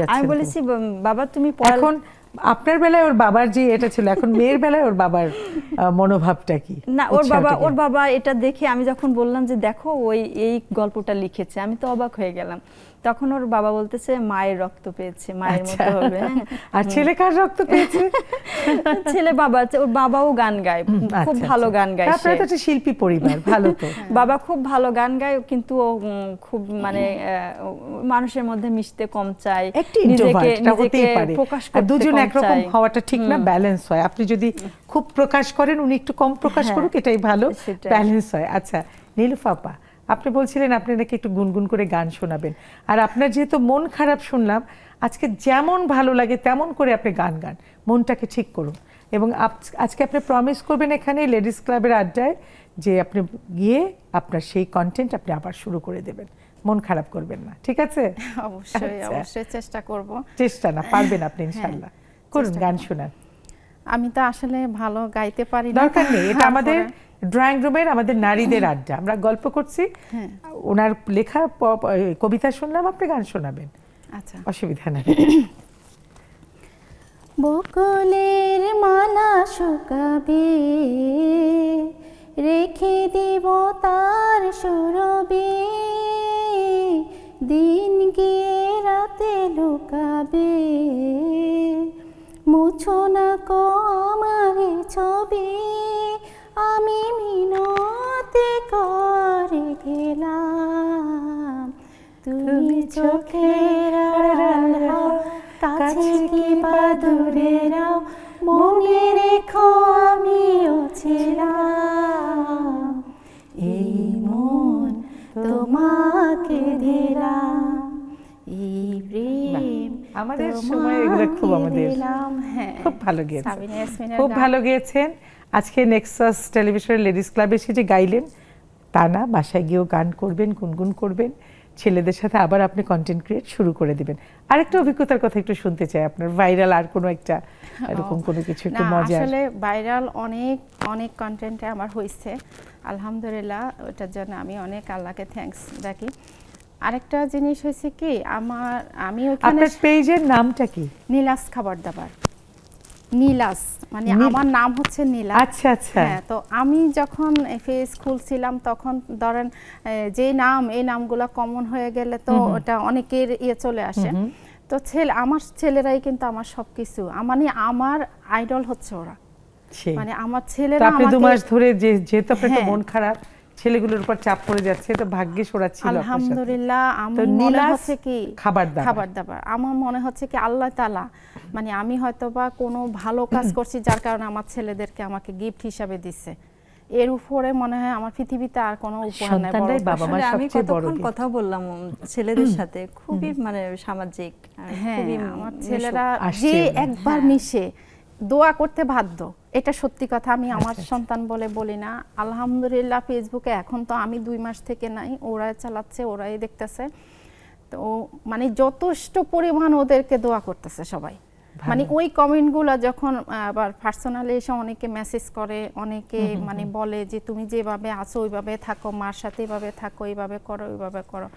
আমি বলেছি বাবা তুমি এখন আপনার বেলায় ওর বাবার যে এটা ছিল, এখন মেয়ের বেলায় ওর বাবার মনোভাবটা কি? না, ওর বাবা এটা দেখে আমি যখন বললাম যে দেখো ওই এই গল্পটা লিখেছে, আমি তো অবাক হয়ে গেলাম। তখন ওর বাবা বলতেছে মায়ের রক্ত পেয়েছে, মায়ের মতো হবে। আর ছেলে কার রক্ত পেয়েছে? ছেলে বাবা, ওর বাবাও গান গায়, খুব ভালো গান গায়। আপনারা তো একটা শিল্পী পরিবার, ভালো তো। বাবা খুব ভালো গান গায়, কিন্তু ও খুব মানে মানুষের মধ্যে মিশতে কম চায়, নিজেকে প্রকাশ করতে কম চায়। দুজন একরকম হওয়াটা ঠিক না, ব্যালেন্স হয়। আপনি যদি খুব প্রকাশ করেন, উনি একটু কম প্রকাশ করুক, এটাই ভালো, ব্যালেন্স হয়। আচ্ছা নীলুফা আপা, আপনি বলছিলেন আপনি নাকি একটু গুনগুন করে গান শোনাবেন, আর আপনার যেহেতু মন খারাপ শুনলাম, আজকে যেমন ভালো লাগে তেমন করে আপনি গান গান, মনটাকে ঠিক করুন। এবং আজকে আপনি প্রমিস করবেন এখানে লেডিস ক্লাবের আড্ডায় যে আপনি গিয়ে আপনার সেই কন্টেন্ট আপনি আবার শুরু করে দেবেন, মন খারাপ করবেন না, ঠিক আছে? অবশ্যই অবশ্যই চেষ্টা করব। চেষ্টা না, পারবেন আপনি ইনশাআল্লাহ। করুন, গান শোনান। আমি তো আসলে ভালো গাইতে পারি না, দরকার নেই, এটা আমাদের তারপরে- ড্রয়িং রুমের আমাদের নারীদের আড্ডা, আমরা গল্প করছি, হ্যাঁ। ওনার লেখা কবিতা শুনলাম, আপনি গান শোনাবেন, আচ্ছা। অসুবিধা নেই। বকুলের মালা শুকাবে, রেখে দিব তার সুরবে, দিন গিয়ে রাতে লুকাবে, মুছো না কো আমার ছবি, আমি মিনতি করে গেলাম, তুমি চোখের আড়াল হও, কাছে কি বা দূরে রাও, মনে রেখো আমিও ছিলাম, এই মন তোমাকে দিলাম, এই প্রেম আমাদের সময় এগুলো খুব আমাদের হ্যাঁ খুব ভালো গেয়েছেন, সাবিনা ইয়াসমিনের খুব গান। ভালো গেয়েছেন। আজকে নেক্সাস টেলিভিশনের লেডিস ক্লাবে এসে যে গাইলেন তা না, বাসায় গিয়েও গান করবেন, গুনগুন করবেন, ছেলেদের সাথে আবার আপনি কন্টেন্ট ক্রিয়েট শুরু করে দিবেন। আরেকটা অভিজ্ঞতার কথা একটু শুনতে চাই আপনার, ভাইরাল আর কোনো একটা এরকম কোনো কিছু একটু না, মজার। আসলে ভাইরাল অনেক অনেক কন্টেন্টে আমার হয়েছে, আলহামদুলিল্লাহ, ওটার জন্য আমি অনেক আল্লাহকে থ্যাঙ্কস ডাকি। আরেকটা জিনিস হয়েছে কি, আমি ওখানে আপনার পেজের নামটা কি? নীলাস খাবার দাবার, নীলাস মানে আমার নাম হচ্ছে নীলা। আচ্ছা আচ্ছা। হ্যাঁ, তো আমি যখন পেজ খুলছিলাম তখন ধরেন যে নাম, এই নামগুলো কমন হয়ে গেলে তো ওটা অনেকের চলে আসে, তো আমার ছেলেরাই কিন্তু আমার সবকিছু, মানে আমার আইডল হচ্ছে ওরা, মানে আমার তো ছেলেরা আপনি 2 মাস আমাকে, ধরে যেহেতু আপনার একটু হ্যাঁ। মন খারাপ, ছেলেগুলোর উপর চাপ পড়ে যাচ্ছে, তো ভাগ্যিস ওরা ছিল আপনার সাথে। আলহামদুলিল্লাহ, তো আমার মনে নীলাস হচ্ছে কি খাবার দাবার, আমার মনে হচ্ছে কি আল্লাহ তাআলা, মানে আমি হয়তোবা কোনো ভালো কাজ করছি যার কারণে আমার ছেলেদেরকে আমাকে গিফট হিসাবে দিচ্ছে, এর উপরে মনে হয় আমার পৃথিবীতে আর কোনো উপহার নাই। সন্তানরাই বাবা মার আসলে আমি সবচেয়ে বড় কতক্ষণ gift। কথা বললাম ছেলেদের সাথে, খুবই মানে সামাজিক আর হ্যাঁ, খুবই আমার মিশুক। ছেলেরা আসছে যে এবার। একবার হ্যাঁ। মিশে দোয়া করতে বাধ্য, এটা সত্যি কথা, আমি আমার সন্তান বলে বলি না। আলহামদুলিল্লাহ, ফেসবুকে এখন তো আমি 2 মাস থেকে নাই, ওরাই চালাচ্ছে, ওরাই দেখতেছে, তো মানে যথেষ্ট পরিমাণ ওদেরকে দোয়া করতেছে সবাই। মানে ওই কমেন্টগুলো যখন আবার পার্সোনালি এসে অনেকে মেসেজ করে, অনেকে মানে বলে যে তুমি যেভাবে আছো ওইভাবে থাকো, মার সাথে এইভাবে থাকো, এইভাবে করো, ওইভাবে করো।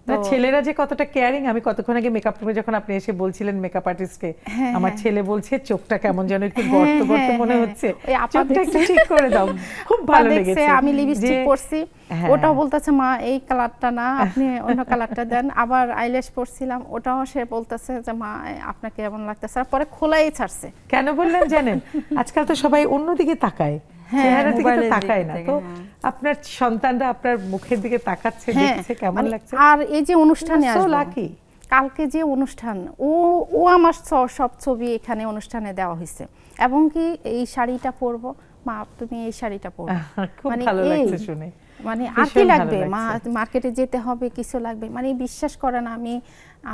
না, ছেলেরা যে কতটা কেয়ারিং, আমি কতক্ষণ আগে মেকআপ রুমে যখন আপনি এসে বলছিলেন মেকআপ আর্টিস্টকে, আমার ছেলে বলছে চোখটা কেমন যেন একটু গর্ত গর্ত মনে হচ্ছে, ওই আপা চোখটা একটু দেখছে। ঠিক করে দাও। খুব ভালো দেখছে লেগেছে আমি লিপস্টিক যে- পরছি, হ্যাঁ। ওটাও বলতেছে মা এই কালারটা না, আপনি অন্য কালারটা দেন। আবার আইল্যাশ পরছিলাম, ওটাও সে বলতেছে যে মা আপনাকে কেমন লাগতেছে, আর পরে খোলাই ছাড়ছে। কেন বললেন জানেন, আজকাল তো সবাই অন্যদিকে তাকায়, চেহারা দিকে তো মোবাইলের দিক তাকায় না, থেকে, তো হ্যাঁ। আপনার সন্তানরা আপনার মুখের দিকে তাকাচ্ছে, দেখছে, কেমন মানে লাগছে। আর এই যে অনুষ্ঠানে So আসবো, lucky। কালকে যে অনুষ্ঠান, ও আমার সব ছবি এখানে অনুষ্ঠানে দেওয়া হয়েছে, এবং কি এই শাড়িটা পরবো, মা তুমি এই শাড়িটা পরবো, খুব মানে ভালো এই, লাগছে শুনে। মানে আর কি ভীষণ ভালো লাগবে, লাগছে। মার্কেটে যেতে হবে, কিছু লাগবে, মানে বিশ্বাস করেন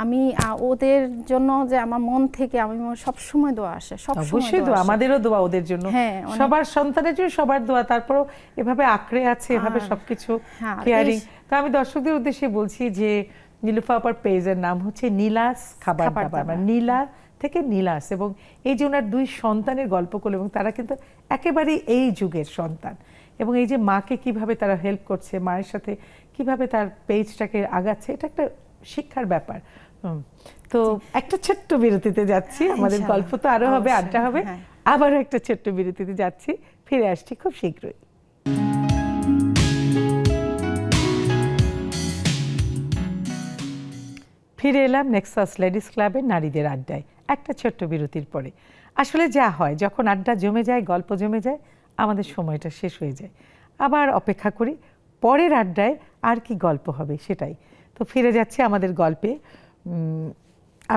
আমি ওদের জন্য যে আমার মন থেকে আমি সব সময় দোয়া আসে, সব সময় অবশ্যই দোয়া, আমাদেরও দোয়া ওদের জন্য, হ্যাঁ, অনেক। সবার সন্তানের জন্য সবার দোয়া, তারপরও এভাবে আঁকড়ে আছে, এভাবে সবকিছু হ্যাঁ, কেয়ারিং। তো আমি দর্শকদের উদ্দেশ্যে বলছি যে নীলুফা আপার পেজের নাম হচ্ছে নীলাস খাবার দাবার, মানে নীলা থেকে নীলাস, এবং এই যে ওনার 2 সন্তানের গল্প করলো, এবং তারা কিন্তু একেবারেই এই যুগের সন্তান, এবং এই যে মাকে কিভাবে তারা হেল্প করছে, মায়ের সাথে কিভাবে তার পেজটাকে আগাচ্ছে, এটা একটা শিক্ষার ব্যাপার। তো একটা ছোট্ট বিরতিতে যাচ্ছি, আমাদের গল্প তো আরো হবে, অবশ্যই, আড্ডা হবে, হ্যাঁ। আবারও একটা ছোট্ট বিরতিতে যাচ্ছি, ফিরে আসছি খুব শীঘ্রই। ফিরে এলাম নেক্সাস লেডিস ক্লাবের নারীদের আড্ডায় একটা ছোট্ট বিরতির পরে। আসলে যা হয়, যখন আড্ডা জমে যায়, গল্প জমে যায়, আমাদের সময়টা শেষ হয়ে যায়, আবার অপেক্ষা করি পরের আড্ডায় আর কি গল্প হবে সেটাই। তো ফিরে যাচ্ছে আমাদের গল্পে,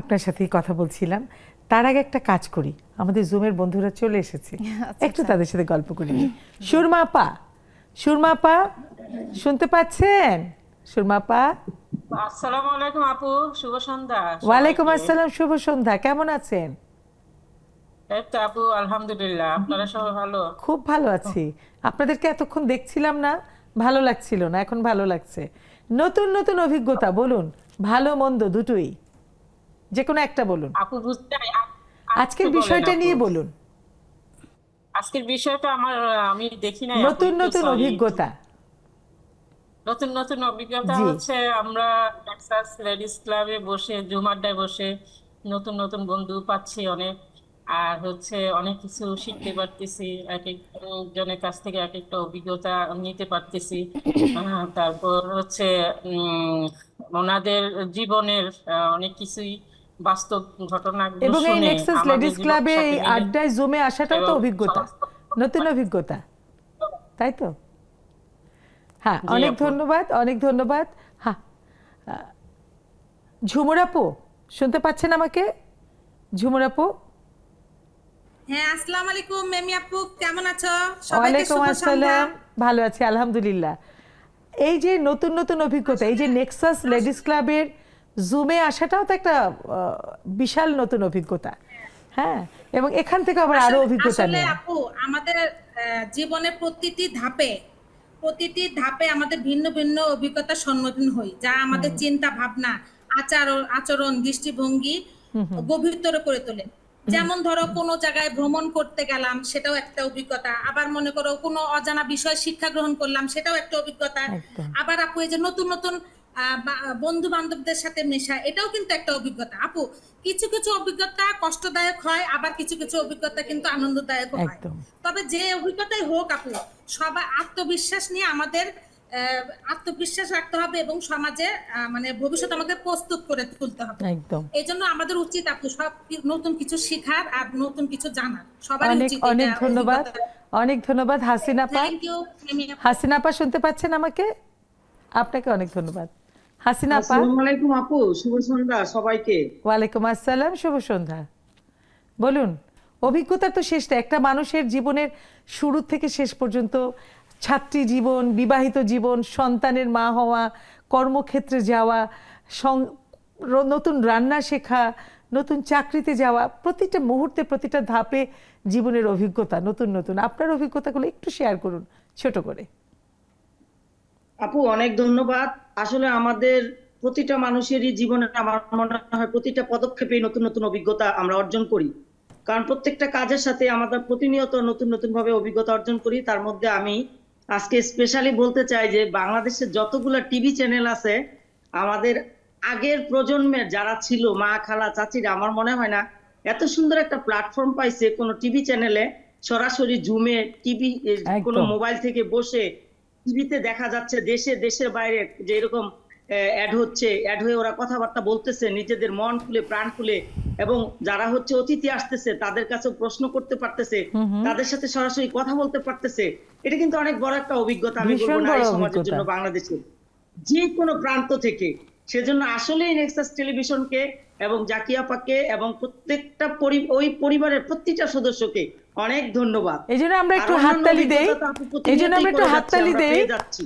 আপনার সাথেই কথা বলছিলাম, তার আগে একটা কাজ করি, আমাদের জুমের বন্ধুরা চলে এসেছে, একটু তাদের সাথে গল্প করি। সুরমা আপা শুনতে পাচ্ছেন? সুরমা আপা, আসসালামু আলাইকুম আপু, শুভ সন্ধ্যা। ওয়ালাইকুম আসসালাম, শুভ সন্ধ্যা, কেমন আছেন? এই তো আপু, আলহামদুলিল্লাহ, আপনারা সবাই ভালো? খুব ভালো আছি। আপনাদেরকে এতক্ষণ দেখছিলাম না, ভালো লাগছিল না, এখন ভালো লাগছে। নতুন নতুন অভিজ্ঞতা বলুন, ভালো মন্দ দুটোই, যে কোনো একটা বলুন। আপু বুঝতে আজকের বিষয়টা নিয়ে বলুন। আজকের বিষয়টা আমি দেখি নাই আপু, নতুন একটু নতুন সরি। অভিজ্ঞতা। নতুন নতুন অভিজ্ঞতা জি। হচ্ছে আমরা টেক্সাস লেডিস ক্লাবে বসে জুম আড্ডায় বসে নতুন নতুন বন্ধু পাচ্ছি অনেক। আর হচ্ছে অনেক কিছু শিখতে পারতেছি, এক এক জনের কাছ থেকে এক একটা অভিজ্ঞতা নিতে পারতেছি। তারপর হচ্ছে ওনাদের জীবনের অনেক কিছুই বাস্তব ঘটনাগুলো এবং এই শুনে নেক্সাস আমাদের লেডিস জীবনের ক্লাবে সাথে এই মিলে আড্ডায় জমে আসাটাও তো এবং অভিজ্ঞতা, সহজ করতে নতুন পারি। অভিজ্ঞতা, তাই তো? হ্যাঁ, জি অনেক আপু। ধন্যবাদ, অনেক ধন্যবাদ। হ্যাঁ, ঝুমুর আপু শুনতে পাচ্ছেন আমাকে? ঝুমুর আপু, হ্যাঁ, আসসালামু আলাইকুম মেমি আপু, কেমন আছো? সবাইকে ওয়ালাইকুম শুভ সন্ধ্যা। আসসালাম। ভালো আছি আলহামদুলিল্লাহ। এই যে নতুন নতুন অভিজ্ঞতা, এই যে নেক্সাস লেডিস ক্লাবের জুমে আসাটাও তো একটা বিশাল নতুন অভিজ্ঞতা। হ্যাঁ, এবং এখান থেকে আবার আরো অভিজ্ঞতা আসলে নেওয়া। আপু আমাদের জীবনের প্রতিটি ধাপে আমাদের ভিন্ন ভিন্ন অভিজ্ঞতার সম্মুখীন হই, যা আমাদের চিন্তা ভাবনা, আচরণ, দৃষ্টিভঙ্গি গভীরতর করে তোলে। যেমন ধরো কোনো জায়গায় ভ্রমণ করতে গেলাম, সেটাও একটা অভিজ্ঞতা। আবার মনে করো কোনো অজানা বিষয় শিক্ষা গ্রহণ করলাম, সেটাও একটা অভিজ্ঞতা। একদম। আবার আপু এই যে নতুন নতুন বন্ধু বান্ধবদের সাথে মেশা, এটাও কিন্তু একটা অভিজ্ঞতা আপু। কিছু কিছু অভিজ্ঞতা কষ্টদায়ক হয়, আবার কিছু কিছু অভিজ্ঞতা কিন্তু আনন্দদায়ক হয়। একদম। তবে যে অভিজ্ঞতাই হোক আপু, সবাই আত্মবিশ্বাস নিয়ে আমাদের আত্মবিশ্বাস রাখতে হবে এবং সমাজে মানে ভবিষ্যৎ আমাদের প্রস্তুত করে তুলতে হবে। একদম। এই জন্য আমাদের উচিত আপু সব নতুন কিছু শেখার আর নতুন কিছু জানার, সবারই অনেক উচিত। অনেক এটা ধন্যবাদ, অনেক ধন্যবাদ। হাসিনা আপা, থ্যাংক ইউ। হাসিনা আপা শুনতে পাচ্ছেন আমাকে? আপনাকে অনেক ধন্যবাদ। হাসিনা আপা। আসসালামু আলাইকুম আপু, শুভ সন্ধ্যা সবাইকে। ওয়ালাইকুম আসসালাম, শুভ সন্ধ্যা। বলুন, অভিজ্ঞতা তো শেষ নেই একটা মানুষের জীবনের, শুরু থেকে শেষ পর্যন্ত। ছাত্রী জীবন, বিবাহিত জীবন, সন্তানের মা হওয়া, কর্মক্ষেত্রে যাওয়া, নতুন রান্না শেখা, নতুন চাকরিতে যাওয়া, প্রতিটা মুহূর্তে প্রতিটা ধাপে জীবনের অভিজ্ঞতা নতুন নতুন। আপনার অভিজ্ঞতাগুলো একটু শেয়ার করুন ছোট করে। আপু অনেক ধন্যবাদ। আসলে আমাদের প্রতিটা মানুষেরই জীবনে আমার মনে হয় প্রতিটা পদক্ষেপে নতুন নতুন অভিজ্ঞতা আমরা অর্জন করি, কারণ প্রত্যেকটা কাজের সাথে আমাদের প্রতিনিয়ত নতুন নতুন ভাবে অভিজ্ঞতা অর্জন করি। তার মধ্যে আমি আজকে স্পেশালি বলতে চাই যে বাংলাদেশের যতগুলো টিভি চ্যানেল আছে, আমাদের আগের প্রজন্মের যারা ছিল মা খালা চাচিরা, আমার মনে হয় না এত সুন্দর একটা প্ল্যাটফর্ম পাইছে কোনো টিভি চ্যানেলে। সরাসরি জুমে টিভি, কোনো একদম। মোবাইল থেকে বসে টিভিতে দেখা যাচ্ছে দেশে দেশের বাইরে যে এরকম অ্যাড হচ্ছে, অ্যাড হয়ে ওরা কথাবার্তা বলতেছে নিজেদের মন খুলে প্রাণ খুলে, এবং যারা হচ্ছে অতিথি আসতেছে তাদের কাছে প্রশ্ন করতে পারতেছে, তাদের সাথে সরাসরি কথা বলতে পারতেছে। এটা কিন্তু অনেক বড় একটা অভিজ্ঞতা আমি বলবো ভীষণ বড় নারী সমাজের অভিজ্ঞতা। জন্য বাংলাদেশের যে কোনো প্রান্ত থেকে। সেজন্য আসলেই নেক্সাস টেলিভিশনকে এবং জাকিয়া আপাকে এবং প্রত্যেকটা ওই পরিবারের প্রতিটা সদস্যকে অনেক ধন্যবাদ। এই জন্য আমরা আর একটু অন্যান্য হাততালি দেই, অভিজ্ঞতা তো আপু এই জন্য আমরা প্রতিনিয়তই একটু করে যাচ্ছি, হাততালি আমরা দেই। পেয়ে যাচ্ছি।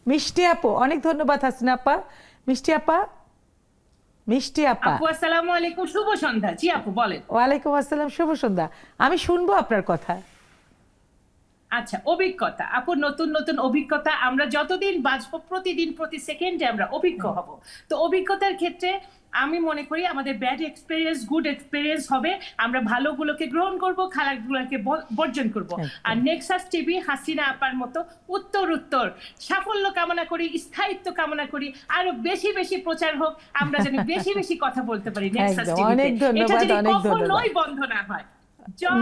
মিষ্টি আপু, অনেক ধন্যবাদ। হাসিনা আপা, মিষ্টি আপা, মিষ্টি আপা। আপু আসসালামু আলাইকুম, শুভ সন্ধ্যা। জি আপু বলেন। ওয়ালাইকুম আসসালাম, শুভ সন্ধ্যা। আমি শুনবো আপনার কথা। আচ্ছা, অভিজ্ঞতা আপু, নতুন নতুন অভিজ্ঞতা। আমরা যতদিন বাঁচবো প্রতিদিন প্রতি সেকেন্ডে আমরা অভিজ্ঞ হব। তো অভিজ্ঞতার ক্ষেত্রে আমি মনে করি আমাদের ব্যাড এক্সপেরিয়েন্স গুড এক্সপেরিয়েন্স হবে। আমরা ভালোগুলোকে গ্রহণ করব, খারাপগুলোকে বর্জন করব। আর নেক্সাস টিভি হাসিনা আপার মতো উত্তর সাফল্য কামনা করি, স্থায়িত্ব কামনা করি, আরো বেশি বেশি প্রচার হোক, আমরা যেন বেশি বেশি কথা বলতে পারি নেক্সাস একদম, টিভিতে। অনেক এটা ধন্যবাদ, যদি অনেক কখনোই ধন্যবাদ। বন্ধ না হয়।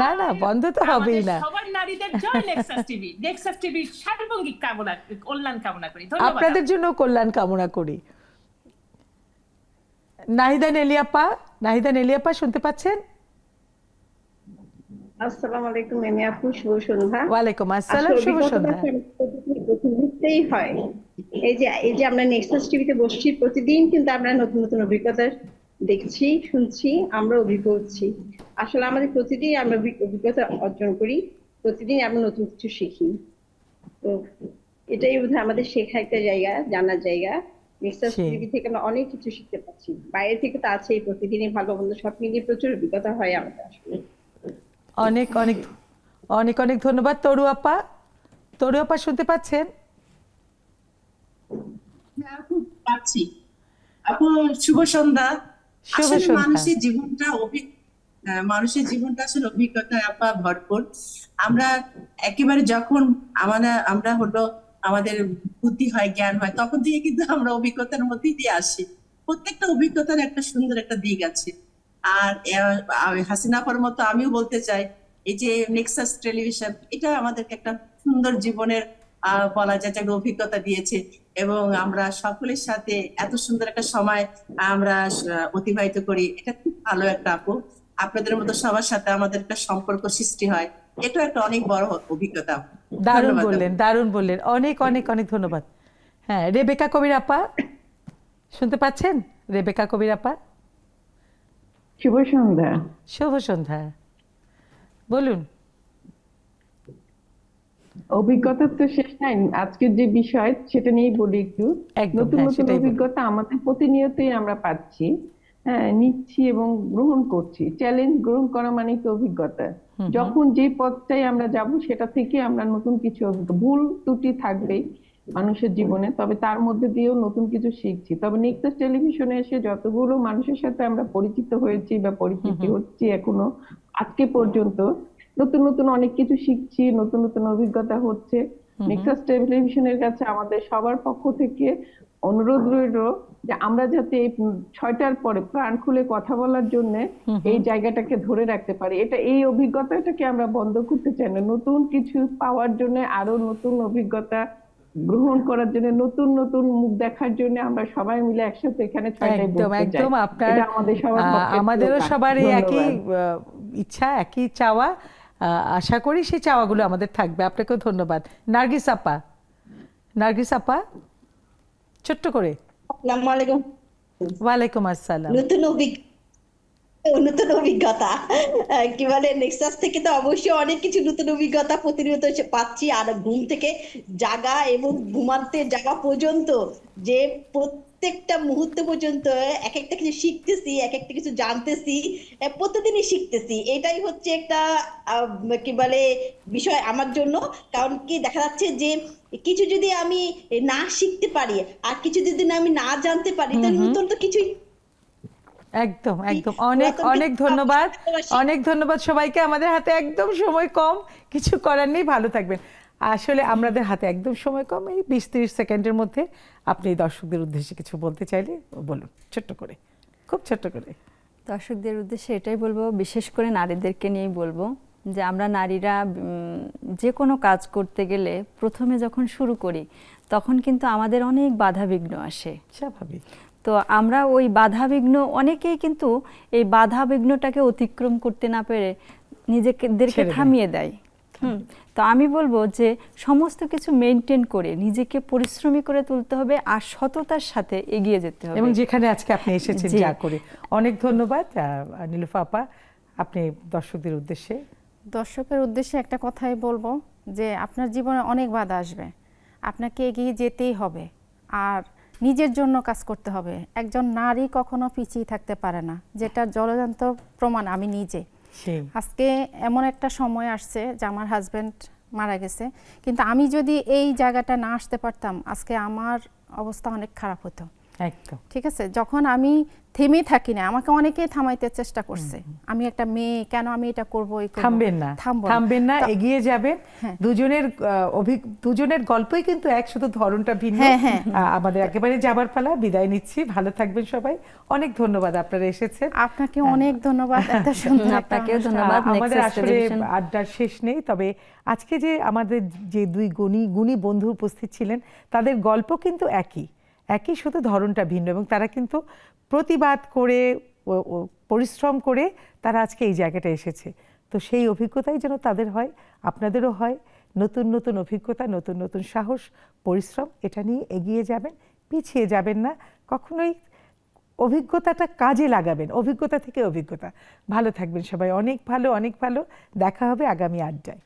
না না, বন্ধ তো হবেই আমাদের না। সবার নারীদের জয় নেক্সাস টিভি। নেক্সাস টিভির সার্বঙ্গিক কল্যাণ কামনা করি। ধন্যবাদ। আপনাদের জন্য কল্যাণ কামনা করি। নাহিদা নেলিয়াপা, নাহিদা নেলিয়াপা শুনতে পাচ্ছেন? আসসালামু আলাইকুম মেমি আপু, শুভ সন্ধ্যা। ওয়ালাইকুম আসসালাম, আসলে শুভ অভিজ্ঞতাটা সন্ধ্যা। নিতেই হয়। এই যে আমরা নেক্সাস টিভিতে বসছি, প্রতিদিন কিন্তু আমরা নতুন নতুন অভিজ্ঞতা দেখছি, শুনছি, আমরা অভিজ্ঞ হচ্ছি। আসলে আমাদের প্রতিদিন আমরা অভিজ্ঞতা অর্জন করি, প্রতিদিন আমরা নতুন কিছু শিখি। তো এটাই বোধহয় আমাদের শেখা একটা জায়গা, জানার জায়গা। নেক্সাস সেই। টিভি থেকে আমরা অনেক কিছু শিখতে পারছি, বাইরে থেকে তো আছেই, প্রতিদিনই ভালো মন্দ সব মিলিয়ে প্রচুর অভিজ্ঞতা হয় আমাদের আসলে। অনেক অনেক অনেক অনেক ধন্যবাদ। তরু আপা, তরু আপা শুনতে পাচ্ছেন? হ্যাঁ আপু, পাচ্ছি। আপু শুভ সন্ধ্যা। শুভ আসলে সন্ধ্যা। মানুষের মানুষের জীবনটা আসলে অভিজ্ঞতায় আপা ভরপুর। আমরা একেবারে যখন আমরা হলো আমাদের বুদ্ধি হয়, জ্ঞান হয়, তখন থেকে কিন্তু আমরা অভিজ্ঞতার মধ্যে দিয়ে আসি। প্রত্যেকটা অভিজ্ঞতার একটা সুন্দর একটা দিক আছে। আর হাসিনা আপার মতো আমিও বলতে চাই, এই যে নেক্সাস টেলিভিশন, এটা আমাদেরকে একটা সুন্দর জীবনের বলা যায় যে একটা অভিজ্ঞতা দিয়েছে, এবং আমরা সকলের সাথে এত সুন্দর একটা সময় আমরা অতিবাহিত করি। এটা খুব ভালো একটা আপু। আপনাদের মতো সবার সাথে আমাদের একটা সম্পর্ক সৃষ্টি হয়, এটা একটা অনেক বড় অভিজ্ঞতা। দারুণ ধন্যবাদ আপু। বললেন, দারুণ বললেন, অনেক অনেক অনেক ধন্যবাদ। হ্যাঁ, রেবেকা কবির আপা শুনতে পাচ্ছেন? রেবেকা কবির আপা, শুভ সন্ধ্যা। শুভ সন্ধ্যা, বলুন। অভিজ্ঞতার তো শেষ নাই, আজকের যে বিষয় সেটা নিয়েই বলি একটু। একদম, নতুন হ্যাঁ, নতুন সেটাই বলুন। অভিজ্ঞতা আমাদের প্রতিনিয়তই আমরা পাচ্ছি, হ্যাঁ, নিচ্ছি এবং গ্রহণ করছি। চ্যালেঞ্জ গ্রহণ করা মানেই তো অভিজ্ঞতা। যখন যে পথটাই আমরা যাব সেটা থেকে আমরা নতুন কিছু ভুল ত্রুটি থাকবেই মানুষের জীবনে, তবে তার মধ্যে দিয়েও নতুন কিছু শিখছি। তবে নেক্সাস টেলিভিশনে এসে যতগুলো মানুষের সাথে আমরা পরিচিত হয়েছি বা পরিচিতি হচ্ছি এখনো আজকে পর্যন্ত, নতুন নতুন অনেক কিছু শিখছি, নতুন নতুন অভিজ্ঞতা হচ্ছে। নেক্সাস টেলিভিশনের কাছে আমাদের সবার পক্ষ থেকে অনুরোধ রইল যে আমরা যাতে এই 6টার পরে প্রাণ খুলে কথা বলার জন্য এই জায়গাটাকে ধরে রাখতে পারি। এই অভিজ্ঞতাটাকে আমরা বন্ধ করতে চাই না। নতুন কিছু পাওয়ার জন্য, আরো নতুন অভিজ্ঞতা গ্রহণ করার জন্য, নতুন নতুন মুখ দেখার জন্য আমরা সবাই মিলে একসাথে এখানে 6টায় একদম বসতে চাই। একদম, আপনার এটা আমাদের সবার পক্ষে আমাদেরও দরকার। সবার এই একই ধন্যবাদ। ইচ্ছা, একই চাওয়া। আশা করি সেই চাওয়াগুলো আমাদের থাকবে। আপনাকেও ধন্যবাদ। নার্গিস আপা, নার্গিস আপা ছোট্ট করে। আসসালামু আলাইকুম। ওয়ালাইকুম আসসালাম। নতুন অভিজ্ঞতা কি বলে, নেক্সাস থেকে তো অবশ্যই অনেক কিছু নতুন অভিজ্ঞতা প্রতিনিয়ত পাচ্ছি। আর ঘুম থেকে জাগা এবং ঘুমাতে যাওয়া পর্যন্ত যে প্রত্যেকটা মুহূর্ত পর্যন্ত এক একটা কিছু শিখতেছি, এক একটা কিছু জানতেছি, প্রতিদিনই শিখতেছি। এটাই হচ্ছে একটা কি বলে বিষয় আমার জন্য। কারণ কি দেখা যাচ্ছে যে কিছু যদি আমি না শিখতে পারি আর কিছু যদি আমি না জানতে পারি, তাহলে নতুন তো কিছুই। একদম একদম, অনেক অনেক ধন্যবাদ, অনেক ধন্যবাদ সবাইকে। আমাদের হাতে একদম সময় কম, কিছু করার নেই, ভালো থাকবেন। আসলে আমাদের হাতে একদম সময় কম, এই 20-30 সেকেন্ডের মধ্যে আপনি দর্শকদের উদ্দেশ্যে কিছু বলতে চাইলে বলুন, ছোট্ট করে, খুব ছোট্ট করে। দর্শকদের উদ্দেশ্যে এটাই বলবো, বিশেষ করে নারীদেরকে নিয়েই বলবো, যে আমরা নারীরা যে কোনো কাজ করতে গেলে প্রথমে যখন শুরু করি তখন কিন্তু আমাদের অনেক বাধাবিঘ্ন আসে, স্বাভাবিক। তো আমরা ওই বাধাবিঘ্ন, অনেকেই কিন্তু এই বাধাবিঘ্নটাকে অতিক্রম করতে না পেরে নিজেদেরকে থামিয়ে দেয়। তো আমি বলবো যে সমস্ত কিছু মেনটেন করে নিজেকে পরিশ্রমী করে তুলতে হবে আর সততার সাথে এগিয়ে যেতে হবে। এবং যেখানে আজকে আপনি এসেছেন যা করে, অনেক ধন্যবাদ। নীলুফা আপা, আপনি দর্শকদের উদ্দেশ্যে। দর্শকের উদ্দেশ্যে একটা কথাই বলবো, যে আপনার জীবনে অনেক বাধা আসবে, আপনাকে এগিয়ে যেতেই হবে আর নিজের জন্য কাজ করতে হবে। একজন নারী কখনো পিছিয়ে থাকতে পারে না, যেটা জলজান্ত প্রমাণ আমি নিজে। আজকে এমন একটা সময় আসছে যে আমার হাজবেন্ড মারা গেছে, কিন্তু আমি যদি এই জায়গাটা না আসতে পারতাম আজকে আমার অবস্থা অনেক খারাপ হতো। একদম ঠিক আছে, যখন আমি থেমে থাকি না, আমাকে অনেকেই থামাইতে চেষ্টা করছে, আমি একটা মেয়ে, কেন আমি এটা করবো। থামবেন না, থামবেন না, এগিয়ে যাবেন। দুজনের গল্পই কিন্তু এক, শুধু ধরনটা ভিন্ন। আমাদের একেবারে যাবার পালা, বিদায় নিচ্ছি। ভালো থাকবেন সবাই, অনেক ধন্যবাদ আপনারা এসেছেন। আপনাকে অনেক ধন্যবাদ। আপনাকেও ধন্যবাদ। আমাদের আসলে আড্ডার শেষ নেই, তবে আজকে যে আমাদের যে দুই গুণী বন্ধু উপস্থিত ছিলেন, তাদের গল্প কিন্তু একই, শুধু ধরনটা ভিন্ন, এবং তারা কিন্তু প্রতিবাদ করে, পরিশ্রম করে তারা আজকে এই জায়গাটা এসেছে। তো সেই অভিজ্ঞতাই যেন তাদের হয়, আপনাদেরও হয়। নতুন নতুন অভিজ্ঞতা, নতুন নতুন সাহস, পরিশ্রম, এটা নিয়ে এগিয়ে যাবেন, পিছিয়ে যাবেন না কখনোই। অভিজ্ঞতাটা কাজে লাগাবেন, অভিজ্ঞতা থেকে অভিজ্ঞতা। ভালো থাকবেন সবাই, অনেক ভালো, অনেক ভালো। দেখা হবে আগামী আড্ডায়।